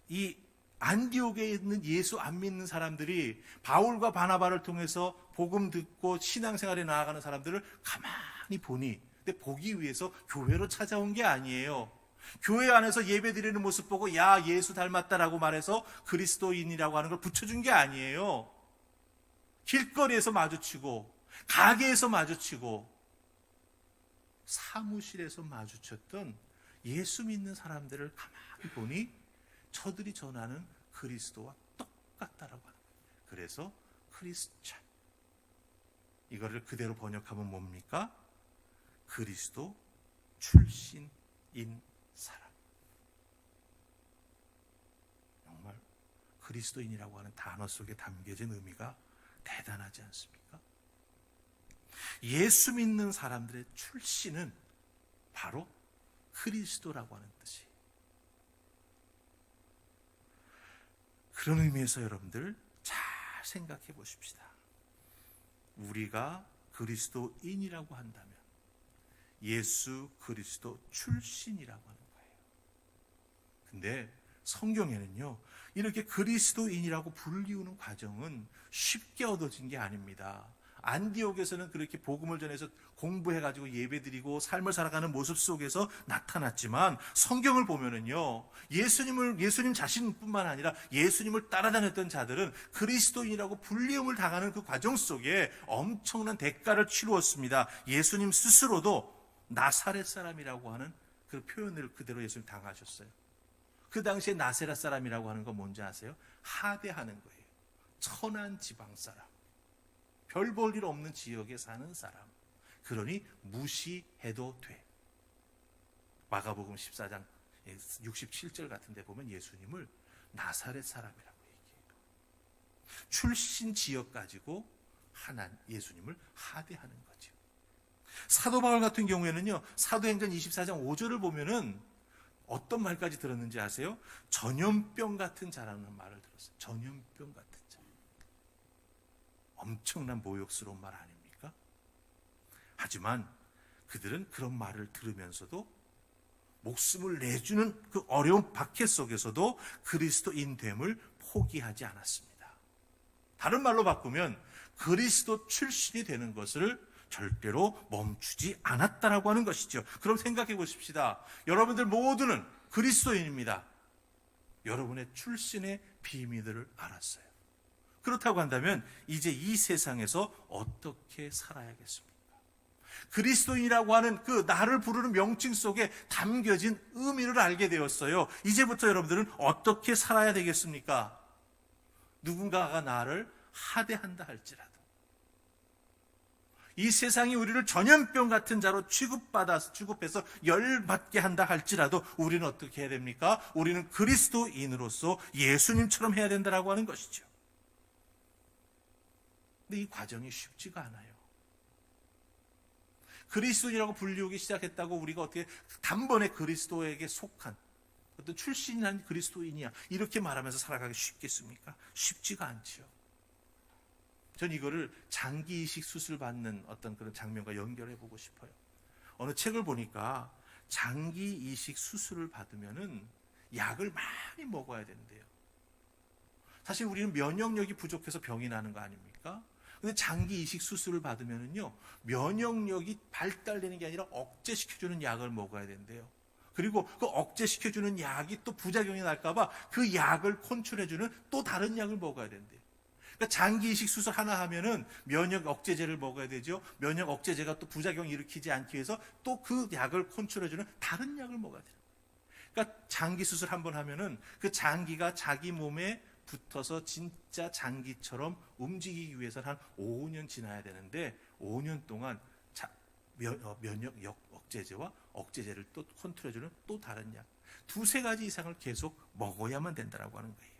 이 안디옥에 있는 예수 안 믿는 사람들이 바울과 바나바를 통해서 복음 듣고 신앙생활에 나아가는 사람들을 가만히 보니, 근데 보기 위해서 교회로 찾아온 게 아니에요. 교회 안에서 예배 드리는 모습 보고 야, 예수 닮았다라고 말해서 그리스도인이라고 하는 걸 붙여준 게 아니에요. 길거리에서 마주치고, 가게에서 마주치고, 사무실에서 마주쳤던 예수 믿는 사람들을 가만히 보니 저들이 전하는 그리스도와 똑같다라고 하는 거예요. 그래서 크리스찬, 이거를 그대로 번역하면 뭡니까? 그리스도 출신인 사람. 정말 그리스도인이라고 하는 단어 속에 담겨진 의미가 대단하지 않습니까? 예수 믿는 사람들의 출신은 바로 그리스도라고 하는 뜻이에요. 그런 의미에서 여러분들 잘 생각해 보십시다. 우리가 그리스도인이라고 한다면 예수 그리스도 출신이라고 하는 거예요. 근데 성경에는요, 이렇게 그리스도인이라고 불리우는 과정은 쉽게 얻어진 게 아닙니다. 안디옥에서는 그렇게 복음을 전해서 공부해가지고 예배드리고 삶을 살아가는 모습 속에서 나타났지만, 성경을 보면은요, 예수님 자신뿐만 아니라 예수님을 따라다녔던 자들은 그리스도인이라고 불리움을 당하는 그 과정 속에 엄청난 대가를 치루었습니다. 예수님 스스로도 나사렛 사람이라고 하는 그 표현을 그대로 예수님 당하셨어요. 그 당시에 나사렛 사람이라고 하는 건 뭔지 아세요? 하대하는 거예요. 천한 지방 사람, 별 볼 일 없는 지역에 사는 사람. 그러니 무시해도 돼. 마가복음 14장 67절 같은 데 보면 예수님을 나사렛 사람이라고 얘기해요. 출신 지역 가지고 예수님을 하대하는 거죠. 사도 바울 같은 경우에는요, 사도행전 24장 5절을 보면은 어떤 말까지 들었는지 아세요? 전염병 같은 자라는 말을 들었어요. 전염병 같은 자. 엄청난 모욕스러운 말 아닙니까? 하지만 그들은 그런 말을 들으면서도 목숨을 내주는 그 어려운 박해 속에서도 그리스도인됨을 포기하지 않았습니다. 다른 말로 바꾸면 그리스도 출신이 되는 것을 절대로 멈추지 않았다라고 하는 것이죠. 그럼 생각해 보십시다. 여러분들 모두는 그리스도인입니다. 여러분의 출신의 비밀들을 알았어요. 그렇다고 한다면 이제 이 세상에서 어떻게 살아야겠습니까? 그리스도인이라고 하는 그 나를 부르는 명칭 속에 담겨진 의미를 알게 되었어요. 이제부터 여러분들은 어떻게 살아야 되겠습니까? 누군가가 나를 하대한다 할지라도, 이 세상이 우리를 전염병 같은 자로 취급해서 열받게 한다 할지라도 우리는 어떻게 해야 됩니까? 우리는 그리스도인으로서 예수님처럼 해야 된다라고 하는 것이죠. 근데 이 과정이 쉽지가 않아요. 그리스도인이라고 불리우기 시작했다고 우리가 어떻게 단번에 그리스도에게 속한 어떤 출신이란 그리스도인이야 이렇게 말하면서 살아가기 쉽겠습니까? 쉽지가 않지요. 전 이거를 장기 이식 수술 받는 어떤 그런 장면과 연결해 보고 싶어요. 어느 책을 보니까 장기 이식 수술을 받으면은 약을 많이 먹어야 된대요. 사실 우리는 면역력이 부족해서 병이 나는 거 아닙니까? 근데 장기 이식 수술을 받으면은요, 면역력이 발달되는 게 아니라 억제시켜주는 약을 먹어야 된대요. 그리고 그 억제시켜주는 약이 또 부작용이 날까봐 그 약을 컨트롤해주는 또 다른 약을 먹어야 된대요. 그러니까 장기 이식 수술 하나 하면은 면역 억제제를 먹어야 되죠. 면역 억제제가 또 부작용 일으키지 않기 위해서 또 그 약을 컨트롤해주는 다른 약을 먹어야 돼요. 그러니까 장기 수술 한번 하면은 그 장기가 자기 몸에 붙어서 진짜 장기처럼 움직이기 위해서는 한 5년 지나야 되는데 5년 동안 면역 억제제와 억제제를 또 컨트롤해주는 또 다른 약 두세 가지 이상을 계속 먹어야만 된다고 하는 거예요.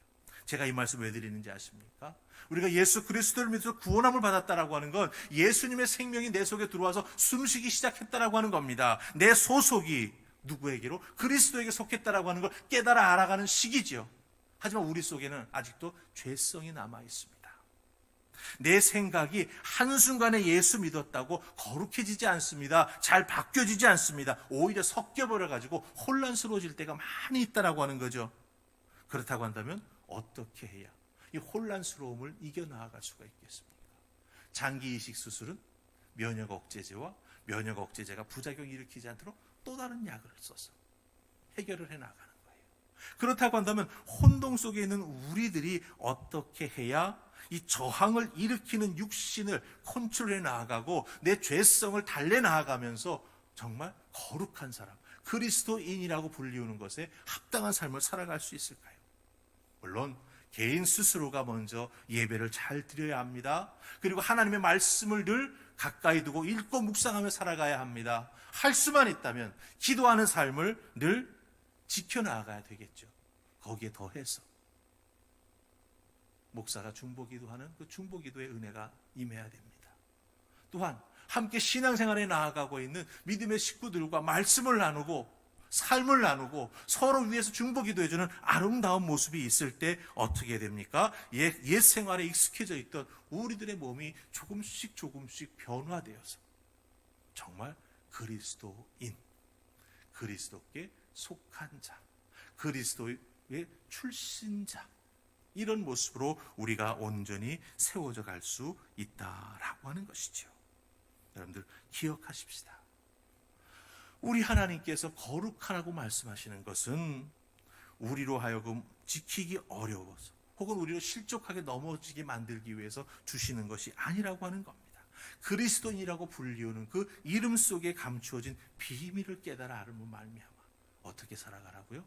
제가 이 말씀 왜 드리는지 아십니까? 우리가 예수 그리스도를 믿어서 구원함을 받았다라고 하는 건 예수님의 생명이 내 속에 들어와서 숨쉬기 시작했다라고 하는 겁니다. 내 소속이 누구에게로? 그리스도에게 속했다라고 하는 걸 깨달아 알아가는 시기죠. 하지만 우리 속에는 아직도 죄성이 남아 있습니다. 내 생각이 한순간에 예수 믿었다고 거룩해지지 않습니다. 잘 바뀌어지지 않습니다. 오히려 섞여버려가지고 혼란스러워질 때가 많이 있다라고 하는 거죠. 그렇다고 한다면 어떻게 해야 이 혼란스러움을 이겨나갈 수가 있겠습니까? 장기 이식 수술은 면역 억제제와 면역 억제제가 부작용을 일으키지 않도록 또 다른 약을 써서 해결을 해나가는 거예요. 그렇다고 한다면 혼동 속에 있는 우리들이 어떻게 해야 이 저항을 일으키는 육신을 컨트롤해 나아가고 내 죄성을 달래 나아가면서 정말 거룩한 사람, 그리스도인이라고 불리우는 것에 합당한 삶을 살아갈 수 있을까요? 물론 개인 스스로가 먼저 예배를 잘 드려야 합니다. 그리고 하나님의 말씀을 늘 가까이 두고 읽고 묵상하며 살아가야 합니다. 할 수만 있다면 기도하는 삶을 늘 지켜나가야 되겠죠. 거기에 더해서 목사가 중보기도하는 그 중보기도의 은혜가 임해야 됩니다. 또한 함께 신앙생활에 나아가고 있는 믿음의 식구들과 말씀을 나누고 삶을 나누고 서로 위해서 중보기도해주는 아름다운 모습이 있을 때 어떻게 됩니까? 옛 생활에 익숙해져 있던 우리들의 몸이 조금씩 변화되어서 정말 그리스도인, 그리스도께 속한 자, 그리스도의 출신자, 이런 모습으로 우리가 온전히 세워져 갈 수 있다라고 하는 것이죠. 여러분들 기억하십시다. 우리 하나님께서 거룩하라고 말씀하시는 것은 우리로 하여금 지키기 어려워서 혹은 우리를 실족하게 넘어지게 만들기 위해서 주시는 것이 아니라고 하는 겁니다. 그리스도인이라고 불리우는 그 이름 속에 감추어진 비밀을 깨달아 알면 말미암아 어떻게 살아가라고요?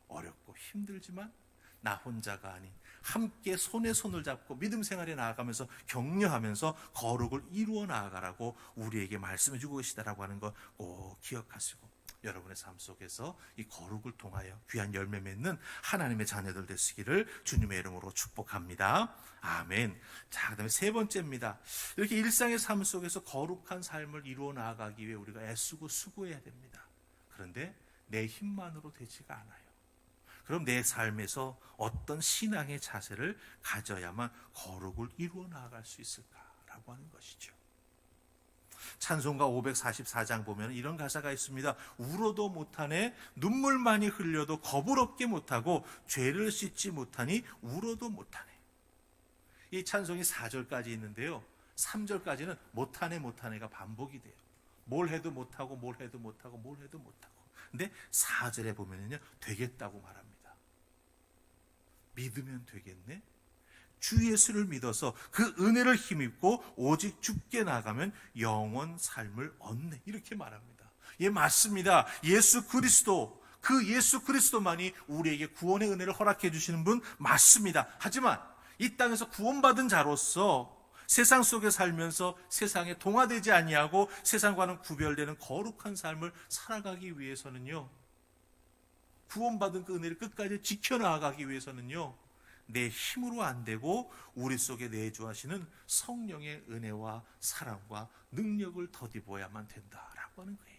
어렵고 힘들지만 나 혼자가 아닌 함께 손에 손을 잡고 믿음 생활에 나아가면서 격려하면서 거룩을 이루어 나아가라고 우리에게 말씀해 주고 계시다라고 하는 거 꼭 기억하시고 여러분의 삶 속에서 이 거룩을 통하여 귀한 열매 맺는 하나님의 자녀들 되시기를 주님의 이름으로 축복합니다. 아멘. 자, 그다음에 세 번째입니다. 이렇게 일상의 삶 속에서 거룩한 삶을 이루어 나아가기 위해 우리가 애쓰고 수고해야 됩니다. 그런데 내 힘만으로 되지가 않아요. 그럼 내 삶에서 어떤 신앙의 자세를 가져야만 거룩을 이루어 나아갈 수 있을까라고 하는 것이죠. 찬송가 544장 보면 이런 가사가 있습니다. 울어도 못하네, 눈물만이 흘려도 겁을 없게 못하고 죄를 씻지 못하니 울어도 못하네. 이 찬송이 4절까지 있는데요. 3절까지는 못하네가 반복이 돼요. 뭘 해도 못하고 뭘 해도 못하고 뭘 해도 못하고. 근데 4절에 보면은요, 되겠다고 말합니다. 믿으면 되겠네. 주 예수를 믿어서 그 은혜를 힘입고 오직 주께 나가면 영원 삶을 얻네. 이렇게 말합니다. 예, 맞습니다. 예수 그리스도, 그 예수 그리스도만이 우리에게 구원의 은혜를 허락해 주시는 분 맞습니다. 하지만 이 땅에서 구원받은 자로서 세상 속에 살면서 세상에 동화되지 아니하고 세상과는 구별되는 거룩한 삶을 살아가기 위해서는요, 구원받은 그 은혜를 끝까지 지켜나가기 위해서는요, 내 힘으로 안 되고 우리 속에 내주하시는 성령의 은혜와 사랑과 능력을 덧입어야만 된다라고 하는 거예요.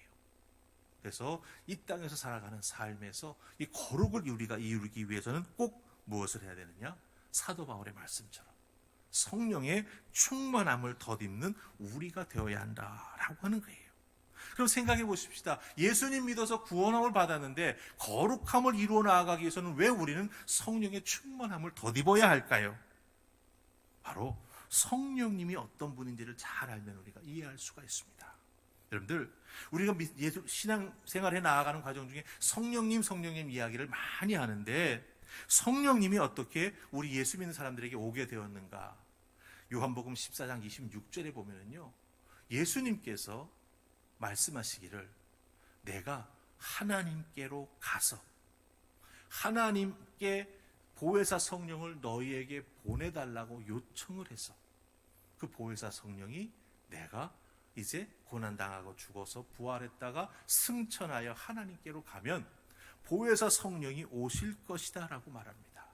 그래서 이 땅에서 살아가는 삶에서 이 거룩을 우리가 이루기 위해서는 꼭 무엇을 해야 되느냐? 사도 바울의 말씀처럼 성령의 충만함을 덧입는 우리가 되어야 한다라고 하는 거예요. 그럼 생각해 보십시다. 예수님 믿어서 구원함을 받았는데 거룩함을 이루어 나아가기 위해서는 왜 우리는 성령의 충만함을 덧입어야 할까요? 바로 성령님이 어떤 분인지를 잘 알면 우리가 이해할 수가 있습니다. 여러분들, 우리가 신앙생활에 나아가는 과정 중에 성령님 이야기를 많이 하는데 성령님이 어떻게 우리 예수 믿는 사람들에게 오게 되었는가? 요한복음 14장 26절에 보면은요, 예수님께서 말씀하시기를 내가 하나님께로 가서 하나님께 보혜사 성령을 너희에게 보내달라고 요청을 해서 그 보혜사 성령이 내가 이제 고난당하고 죽어서 부활했다가 승천하여 하나님께로 가면 보혜사 성령이 오실 것이다 라고 말합니다.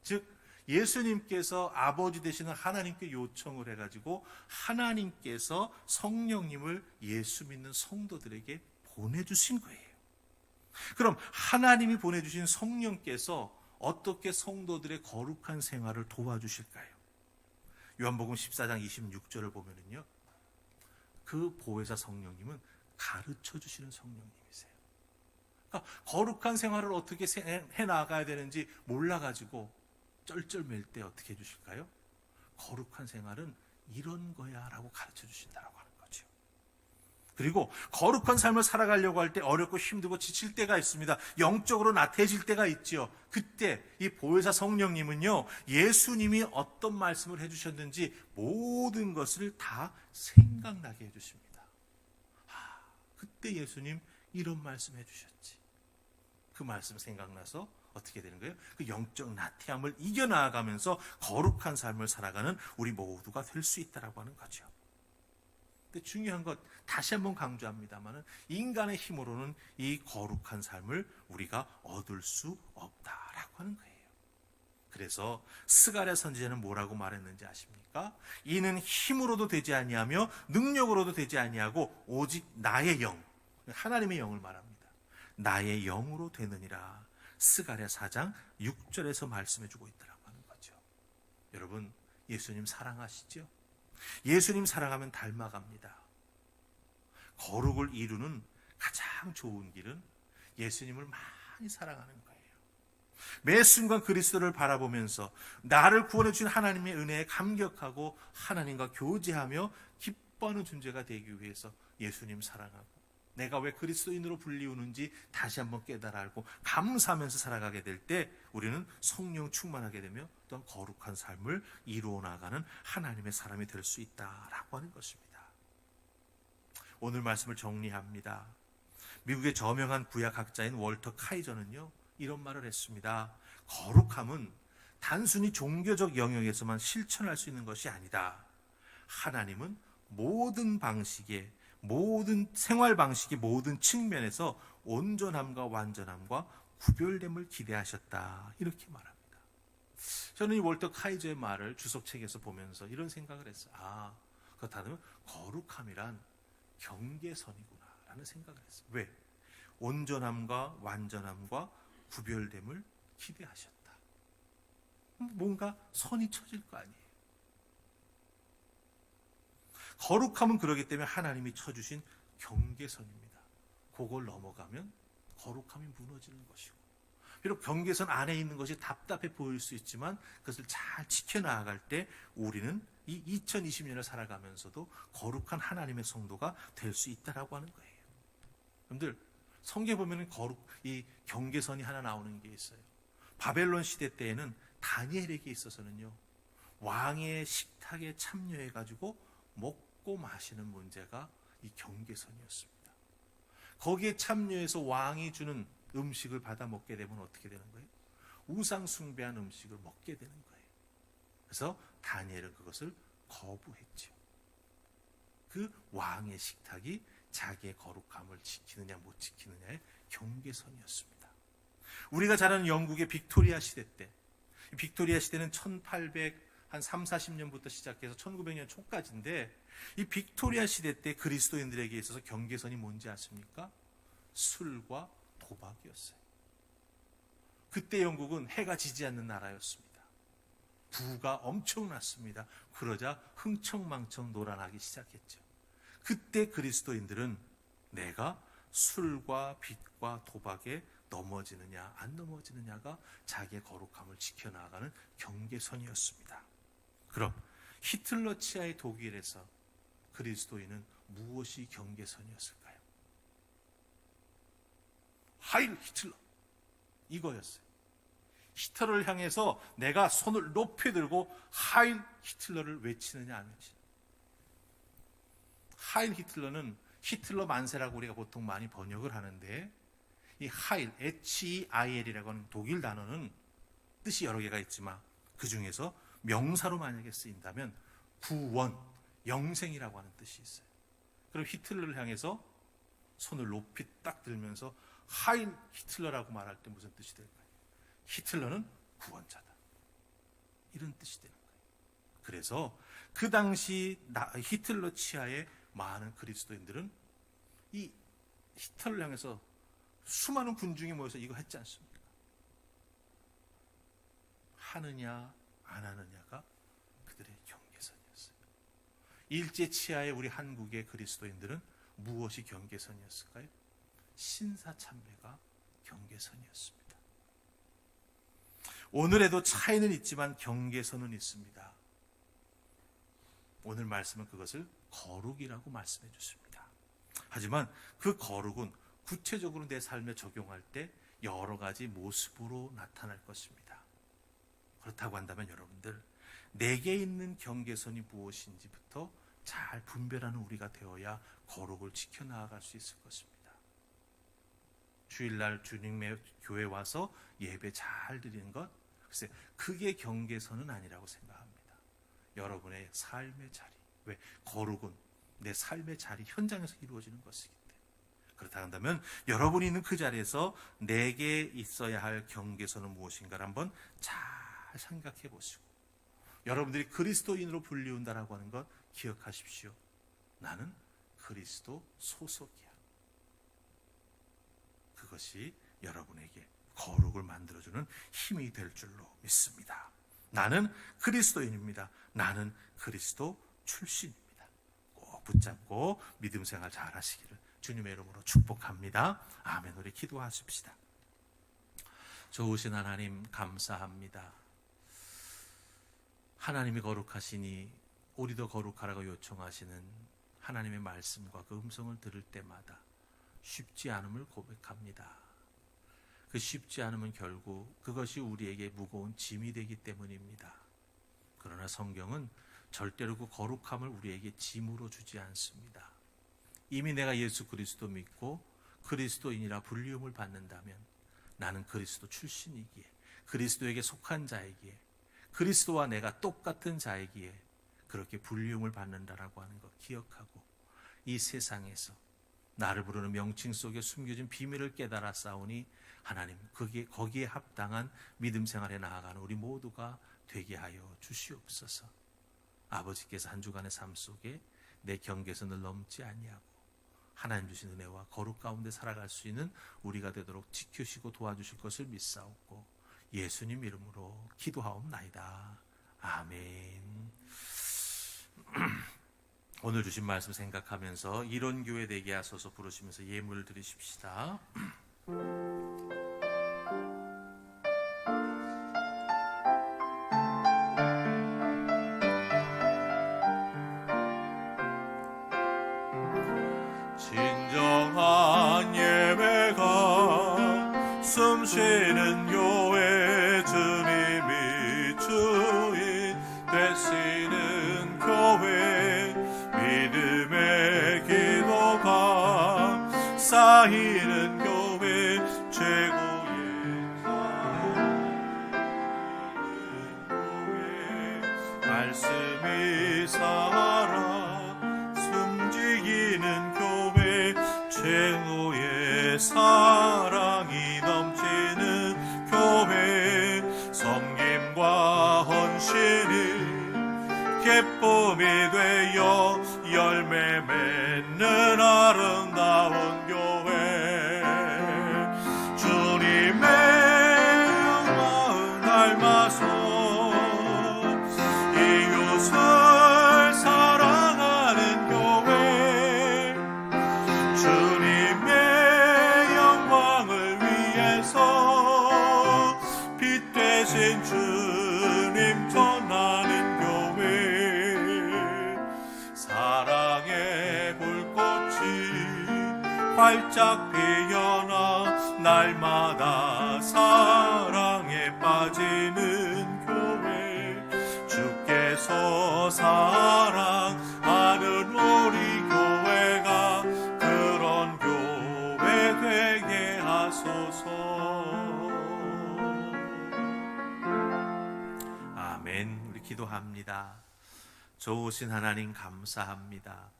즉 예수님께서 아버지 되시는 하나님께 요청을 해가지고 하나님께서 성령님을 예수 믿는 성도들에게 보내주신 거예요. 그럼 하나님이 보내주신 성령께서 어떻게 성도들의 거룩한 생활을 도와주실까요? 요한복음 14장 26절을 보면은요, 그 보혜사 성령님은 가르쳐 주시는 성령님이세요. 그러니까 거룩한 생활을 어떻게 해나가야 되는지 몰라가지고 쩔쩔맬 때 어떻게 해주실까요? 거룩한 생활은 이런 거야 라고 가르쳐 주신다고 하는 거죠. 그리고 거룩한 삶을 살아가려고 할 때 어렵고 힘들고 지칠 때가 있습니다. 영적으로 나태해질 때가 있죠. 그때 이 보혜사 성령님은요, 예수님이 어떤 말씀을 해주셨는지 모든 것을 다 생각나게 해주십니다. 그때 예수님 이런 말씀 해주셨지. 그 말씀 생각나서 어떻게 되는 거예요? 그 영적 나태함을 이겨나가면서 거룩한 삶을 살아가는 우리 모두가 될 수 있다라고 하는 거죠. 근데 중요한 것 다시 한번 강조합니다만은 인간의 힘으로는 이 거룩한 삶을 우리가 얻을 수 없다라고 하는 거예요. 그래서 스가랴 선지자는 뭐라고 말했는지 아십니까? 이는 힘으로도 되지 아니하며 능력으로도 되지 아니하고 오직 나의 영, 하나님의 영을 말합니다. 나의 영으로 되느니라. 스가랴 4장 6절에서 말씀해주고 있다고 하는 거죠. 여러분, 예수님 사랑하시죠? 예수님 사랑하면 닮아갑니다. 거룩을 이루는 가장 좋은 길은 예수님을 많이 사랑하는 거예요. 매 순간 그리스도를 바라보면서 나를 구원해 주신 하나님의 은혜에 감격하고 하나님과 교제하며 기뻐하는 존재가 되기 위해서 예수님 사랑하고 내가 왜 그리스도인으로 불리우는지 다시 한번 깨달아 알고 감사하면서 살아가게 될 때 우리는 성령 충만하게 되며 또한 거룩한 삶을 이루어 나가는 하나님의 사람이 될 수 있다라고 하는 것입니다. 오늘 말씀을 정리합니다. 미국의 저명한 구약학자인 월터 카이저는요, 이런 말을 했습니다. 거룩함은 단순히 종교적 영역에서만 실천할 수 있는 것이 아니다. 하나님은 모든 방식의 모든 생활 방식의 모든 측면에서 온전함과 완전함과 구별됨을 기대하셨다. 이렇게 말합니다. 저는 이 월터 카이저의 말을 주석책에서 보면서 이런 생각을 했어요. 그렇다면 거룩함이란 경계선이구나 라는 생각을 했어요. 왜? 온전함과 완전함과 구별됨을 기대하셨다. 뭔가 선이 쳐질 거 아니에요. 거룩함은 그러기 때문에 하나님이 쳐주신 경계선입니다. 그걸 넘어가면 거룩함이 무너지는 것이고, 비록 경계선 안에 있는 것이 답답해 보일 수 있지만 그것을 잘 지켜나갈 때 우리는 이 2020년을 살아가면서도 거룩한 하나님의 성도가 될 수 있다라고 하는 거예요. 여러분들, 성경에 보면 이 경계선이 하나 나오는 게 있어요. 바벨론 시대 때에는 다니엘에게 있어서는요, 왕의 식탁에 참여해가지고 먹고 마시는 문제가 이 경계선이었습니다. 거기에 참여해서 왕이 주는 음식을 받아 먹게 되면 어떻게 되는 거예요? 우상 숭배한 음식을 먹게 되는 거예요. 그래서 다니엘은 그것을 거부했죠. 그 왕의 식탁이 자기의 거룩함을 지키느냐 못 지키느냐의 경계선이었습니다. 우리가 잘 아는 영국의 빅토리아 시대 때, 빅토리아 시대는 1800한 3, 40년부터 시작해서 1900년 초까지인데, 이 빅토리아 시대 때 그리스도인들에게 있어서 경계선이 뭔지 아십니까? 술과 도박이었어요. 그때 영국은 해가 지지 않는 나라였습니다. 부가 엄청났습니다. 그러자 흥청망청 놀아나기 시작했죠. 그때 그리스도인들은 내가 술과 빚과 도박에 넘어지느냐 안 넘어지느냐가 자기의 거룩함을 지켜나가는 경계선이었습니다. 그럼 히틀러 치하의 독일에서 그리스도인은 무엇이 경계선이었을까요? 하일 히틀러, 이거였어요. 히틀러를 향해서 내가 손을 높이 들고 하일 히틀러를 외치느냐 안 외치느냐. 하일 히틀러는 히틀러 만세라고 우리가 보통 많이 번역을 하는데, 이 하일, HEIL이라고 하는 독일 단어는 뜻이 여러 개가 있지만 그 중에서 명사로 만약에 쓰인다면 구원, 영생이라고 하는 뜻이 있어요. 그럼 히틀러를 향해서 손을 높이 딱 들면서 하일 히틀러라고 말할 때 무슨 뜻이 될까요? 히틀러는 구원자다, 이런 뜻이 되는 거예요. 그래서 그 당시 히틀러 치하의 많은 그리스도인들은 이 히틀러를 향해서 수많은 군중이 모여서 이거 했지 않습니까? 하느냐 안 하느냐가 그들의 경계선이었어요. 일제 치하의 우리 한국의 그리스도인들은 무엇이 경계선이었을까요? 신사참배가 경계선이었습니다. 오늘에도 차이는 있지만 경계선은 있습니다. 오늘 말씀은 그것을 거룩이라고 말씀해 주십니다. 하지만 그 거룩은 구체적으로 내 삶에 적용할 때 여러 가지 모습으로 나타날 것입니다. 그렇다고 한다면 여러분들, 내게 있는 경계선이 무엇인지부터 잘 분별하는 우리가 되어야 거룩을 지켜나갈 수 있을 것입니다. 주일날 주님의 교회 와서 예배 잘 드리는 것, 글쎄 그게 경계선은 아니라고 생각합니다. 여러분의 삶의 자리, 왜? 거룩은 내 삶의 자리 현장에서 이루어지는 것이기 때문에. 그렇다 한다면 여러분이 있는 그 자리에서 내게 있어야 할 경계선은 무엇인가를 한번 잘 생각해 보시고, 여러분들이 그리스도인으로 불리운다라고 하는 것 기억하십시오. 나는 그리스도 소속이야. 그것이 여러분에게 거룩을 만들어주는 힘이 될 줄로 믿습니다. 나는 그리스도인입니다. 나는 그리스도 출신입니다. 꼭 붙잡고 믿음 생활 잘 하시기를 주님의 이름으로 축복합니다. 아멘. 우리 기도하십시다. 좋으신 하나님 감사합니다. 하나님이 거룩하시니 우리도 거룩하라고 요청하시는 하나님의 말씀과 그 음성을 들을 때마다 쉽지 않음을 고백합니다. 그 쉽지 않음은 결국 그것이 우리에게 무거운 짐이 되기 때문입니다. 그러나 성경은 절대로 그 거룩함을 우리에게 짐으로 주지 않습니다. 이미 내가 예수 그리스도 믿고 그리스도인이라 불리움을 받는다면 나는 그리스도 출신이기에, 그리스도에게 속한 자이기에, 그리스도와 내가 똑같은 자이기에 그렇게 불리움을 받는다라고 하는 것 기억하고, 이 세상에서 나를 부르는 명칭 속에 숨겨진 비밀을 깨달아 싸우니 하나님 거기에 합당한 믿음 생활에 나아가는 우리 모두가 되게 하여 주시옵소서. 아버지께서 한 주간의 삶 속에 내 경계선을 넘지 아니하고 하나님 주신 은혜와 거룩 가운데 살아갈 수 있는 우리가 되도록 지켜주시고 도와주실 것을 믿사옵고 예수님 이름으로 기도하옵나이다. 아멘. 오늘 주신 말씀 생각하면서 이런 교회 되게 하소서 부르시면서 예물을 드리십시다. 진정한 예배가 숨쉬는 교회, 주님이 주인 되시는 교회, 믿음의 기도가 쌓이는 교회, 최고의 사랑이는 교회, 말씀이 살아 숨지기는 교회, 최고의 사랑이 넘치는 교회, 섬김과 헌신이 기쁨이 되어 열매 맺는 아름다운 교회, 주님의 영광을 위해서 빛 되신 주님 전하는 교회, 사랑의 불꽃이 활짝 피어나 날마다 사랑에 빠지는 교회, 주께서 사랑하는 우리 교회가 그런 교회 되게 하소서. 아멘. 우리 기도합니다. 좋으신 하나님 감사합니다.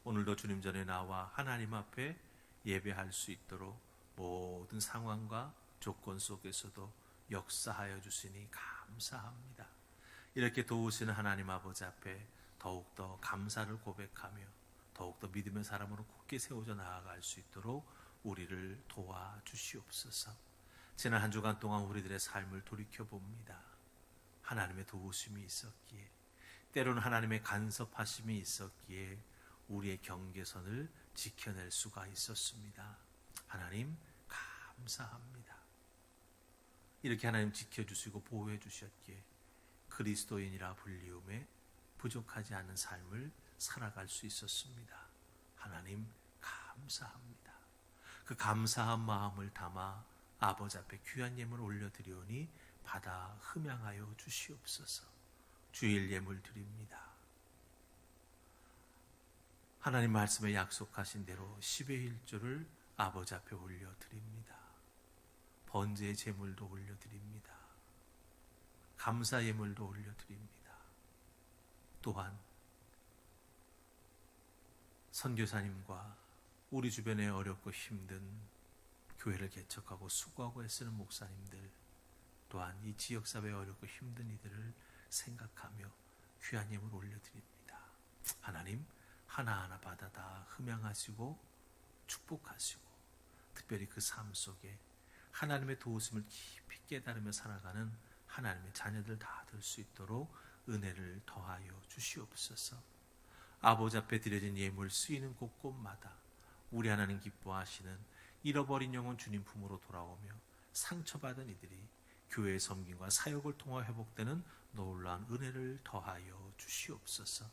오늘도 주님 전에 나와 하나님 앞에 예배할 수 있도록 모든 상황과 조건 속에서도 역사하여 주시니 감사합니다. 이렇게 도우시는 하나님 아버지 앞에 더욱더 감사를 고백하며 더욱더 믿음의 사람으로 굳게 세워져 나아갈 수 있도록 우리를 도와주시옵소서. 지난 한 주간 동안 우리들의 삶을 돌이켜봅니다. 하나님의 도우심이 있었기에, 때로는 하나님의 간섭하심이 있었기에 우리의 경계선을 지켜낼 수가 있었습니다. 하나님 감사합니다. 이렇게 하나님 지켜주시고 보호해 주셨기에 그리스도인이라 불리움에 부족하지 않은 삶을 살아갈 수 있었습니다. 하나님 감사합니다. 그 감사한 마음을 담아 아버지 앞에 귀한 예물 올려드리오니 받아 흠양하여 주시옵소서. 주일 예물 드립니다. 하나님 말씀에 약속하신 대로 10의 1조를 아버지 앞에 올려드립니다. 번제의 제물도 올려드립니다. 감사 예물도 올려드립니다. 또한 선교사님과 우리 주변에 어렵고 힘든 교회를 개척하고 수고하고 애쓰는 목사님들, 또한 이 지역사회에 어렵고 힘든 이들을 생각하며 귀한 예물 올려드립니다. 하나님 하나하나 받아다 흠양하시고 축복하시고, 특별히 그 삶 속에 하나님의 도우심을 깊이 깨달으며 살아가는 하나님의 자녀들 다 될 수 있도록 은혜를 더하여 주시옵소서. 아버지 앞에 드려진 예물 쓰이는 곳곳마다 우리 하나님 기뻐하시는 잃어버린 영혼 주님 품으로 돌아오며 상처받은 이들이 교회의 섬김과 사역을 통해 회복되는 놀라운 은혜를 더하여 주시옵소서.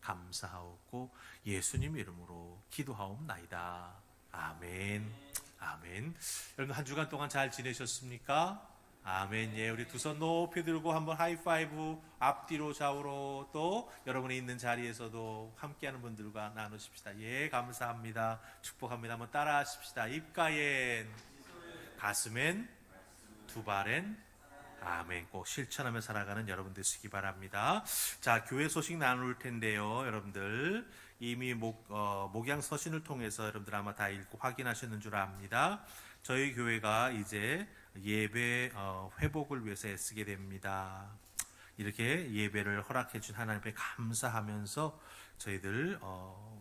감사하옵고 예수님 이름으로 기도하옵나이다. 아멘. 아멘. 여러분 한 주간 동안 잘 지내셨습니까? 아멘. 예, 우리 두 손 높이 들고 한번 하이파이브 앞뒤로 좌우로, 또 여러분이 있는 자리에서도 함께하는 분들과 나누십시다. 예, 감사합니다. 축복합니다. 한번 따라 하십시다. 입가엔, 가슴엔, 두 발엔, 아멘. 꼭 실천하며 살아가는 여러분 되시기 바랍니다. 자, 교회 소식 나눌 텐데요. 여러분들 이미 목양 서신을 통해서 여러분들 아마 다 읽고 확인하셨는 줄 압니다. 저희 교회가 이제 예배 회복을 위해서 애쓰게 됩니다. 이렇게 예배를 허락해 준 하나님께 감사하면서 저희들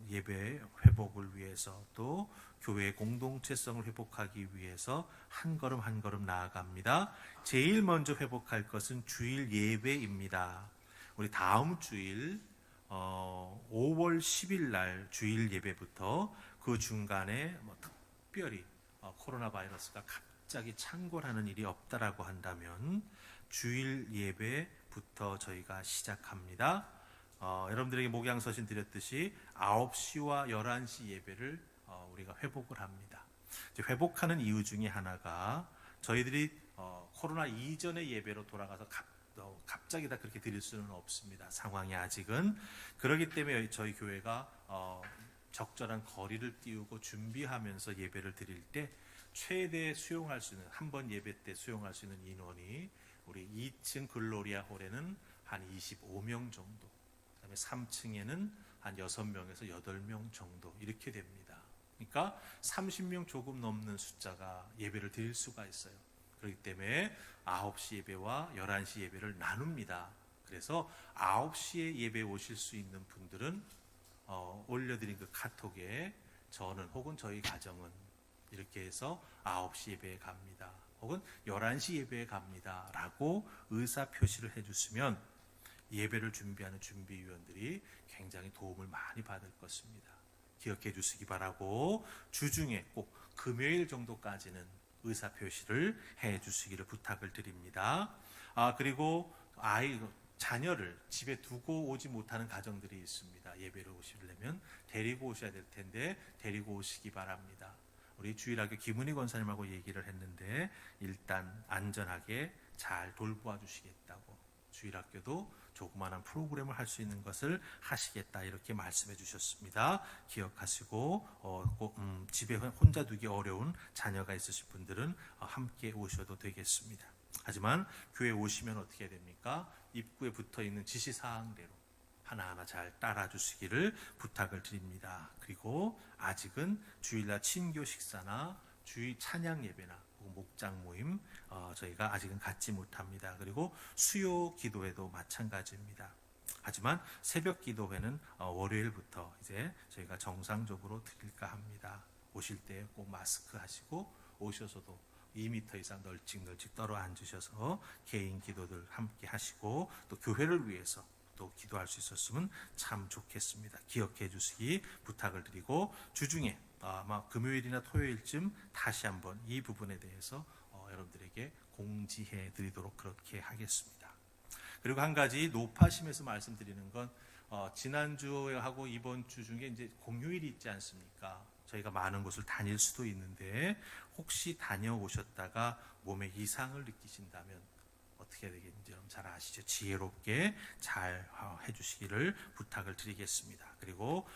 예배 회복을 위해서, 또 교회의 공동체성을 회복하기 위해서 한 걸음 한 걸음 나아갑니다. 제일 먼저 회복할 것은 주일 예배입니다. 우리 다음 주일 5월 10일 날 주일 예배부터 그 중간에 특별히 코로나 바이러스가 갑자기 창궐하는 일이 없다라고 한다면 주일 예배부터 저희가 시작합니다. 여러분들에게 목양서신 드렸듯이 9시와 11시 예배를 우리가 회복을 합니다. 회복하는 이유 중에 하나가 저희들이 코로나 이전의 예배로 돌아가서 갑자기 다 그렇게 드릴 수는 없습니다. 상황이 아직은. 그렇기 때문에 저희 교회가 적절한 거리를 띄우고 준비하면서 예배를 드릴 때 최대 수용할 수 있는, 한 번 예배 때 수용할 수 있는 인원이 우리 2층 글로리아 홀에는 한 25명 정도, 그다음에 3층에는 한 6명에서 8명 정도 이렇게 됩니다. 그러니까 30명 조금 넘는 숫자가 예배를 드릴 수가 있어요. 그렇기 때문에 9시 예배와 11시 예배를 나눕니다. 그래서 9시에 예배 오실 수 있는 분들은 올려드린 그 카톡에 저는 혹은 저희 가정은 이렇게 해서 9시 예배에 갑니다, 혹은 11시 예배에 갑니다 라고 의사표시를 해주시면 예배를 준비하는 준비위원들이 굉장히 도움을 많이 받을 것입니다. 기억해 주시기 바라고, 주중에 꼭 금요일 정도까지는 의사표시를 해 주시기를 부탁을 드립니다. 그리고 자녀를 집에 두고 오지 못하는 가정들이 있습니다. 예배를 오시려면 데리고 오셔야 될 텐데 데리고 오시기 바랍니다. 우리 주일학교 김은희 권사님하고 얘기를 했는데 일단 안전하게 잘 돌보아 주시겠다고, 주일학교도 조그마한 프로그램을 할 수 있는 것을 하시겠다 이렇게 말씀해 주셨습니다. 기억하시고 집에 혼자 두기 어려운 자녀가 있으신 분들은 함께 오셔도 되겠습니다. 하지만 교회 오시면 어떻게 됩니까? 입구에 붙어있는 지시사항대로 하나하나 잘 따라 주시기를 부탁을 드립니다. 그리고 아직은 주일날 친교 식사나 주일 찬양 예배나 목장 모임 저희가 아직은 갖지 못합니다. 그리고 수요 기도회도 마찬가지입니다. 하지만 새벽 기도회는 월요일부터 이제 저희가 정상적으로 드릴까 합니다. 오실 때 꼭 마스크 하시고, 오셔서도 2m 이상 널찍 떨어 앉으셔서 개인 기도들 함께 하시고, 또 교회를 위해서 또 기도할 수 있었으면 참 좋겠습니다. 기억해 주시기 부탁을 드리고, 주중에 아마 금요일이나 토요일쯤 다시 한번 이 부분에 대해서 여러분들에게 공지해 드리도록 그렇게 하겠습니다. 그리고 한 가지 노파심에서 말씀드리는 건 지난주하고 이번 주 중에 이제 공휴일이 있지 않습니까? 저희가 많은 곳을 다닐 수도 있는데 혹시 다녀오셨다가 몸에 이상을 느끼신다면 어떻게 해야 되겠는지 여러분 잘 아시죠? 지혜롭게 잘 해주시기를 부탁을 드리겠습니다. 그리고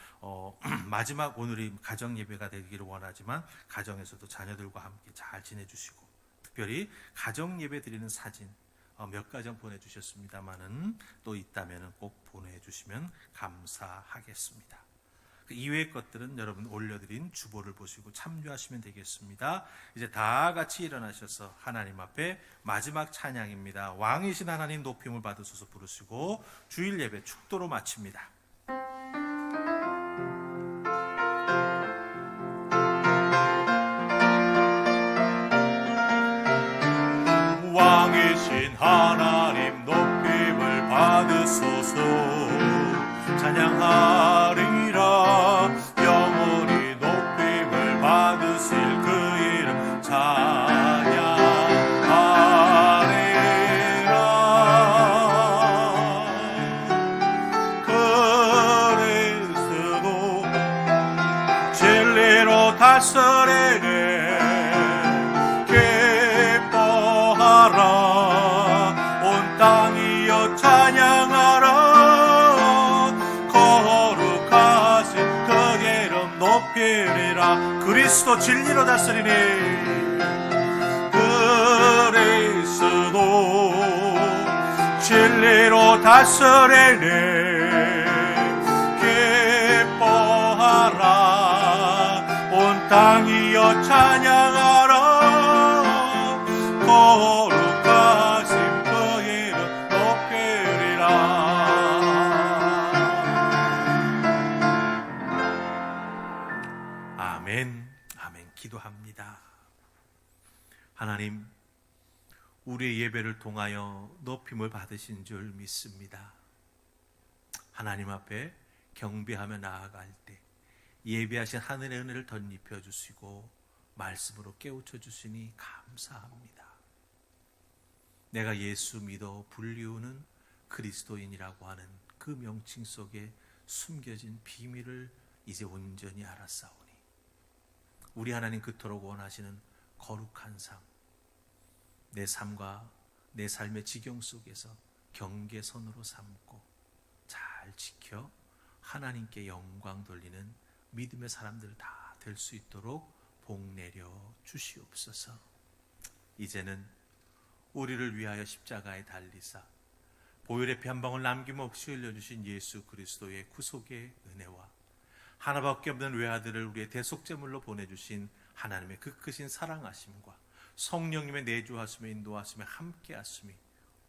마지막 오늘이 가정 예배가 되기를 원하지만 가정에서도 자녀들과 함께 잘 지내주시고, 특별히 가정 예배 드리는 사진 몇 가정 보내주셨습니다만은 또 있다면 꼭 보내주시면 감사하겠습니다. 그 이외의 것들은 여러분 올려드린 주보를 보시고 참조하시면 되겠습니다. 이제 다 같이 일어나셔서 하나님 앞에 마지막 찬양입니다. 왕이신 하나님 높임을 받으소서 부르시고 주일 예배 축도로 마칩니다. 왕이신 하나님 높임을 받으소서 찬양하리라. 영원히 높임을 받으실 그 이름 찬양하리라. 그리스도 진리로 다스리네 온 땅이여 찬양하라. 거룩하신 그 이름 높이리라. 그리스도 진리로 다스리니 그리스도 진리로 다스리니 기뻐하라. 온 땅이여 찬양하라. 거룩하신 그 이름 높이리라. 아멘. 아멘. 기도합니다. 하나님, 우리의 예배를 통하여 높임을 받으신 줄 믿습니다. 하나님 앞에 경배하며 나아갈 때 예배하신 하늘의 은혜를 덧입혀 주시고 말씀으로 깨우쳐 주시니 감사합니다. 내가 예수 믿어 불리우는 그리스도인이라고 하는 그 명칭 속에 숨겨진 비밀을 이제 온전히 알았사오니 우리 하나님 그토록 원하시는 거룩한 삶, 내 삶과 내 삶의 지경 속에서 경계선으로 삼고 잘 지켜 하나님께 영광 돌리는 믿음의 사람들 다 될 수 있도록 복 내려 주시옵소서. 이제는 우리를 위하여 십자가에 달리사 보혈의 피 한 방울 남김없이 흘려주신 예수 그리스도의 구속의 은혜와 하나밖에 없는 외아들을 우리의 대속제물로 보내주신 하나님의 그 크신 사랑하심과 성령님의 내주하심에 인도하심에 함께하심이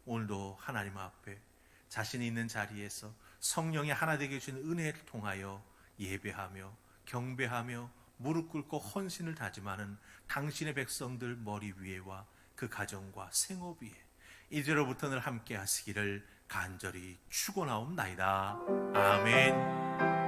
오늘도 하나님 앞에 자신이 있는 자리에서 성령이 하나 되게 주신 은혜를 통하여 예배하며 경배하며 무릎 꿇고 헌신을 다짐하는 당신의 백성들 머리 위에와 그 가정과 생업 위에 이제로부터 늘 함께 하시기를 간절히 축원하옵나이다. 아멘.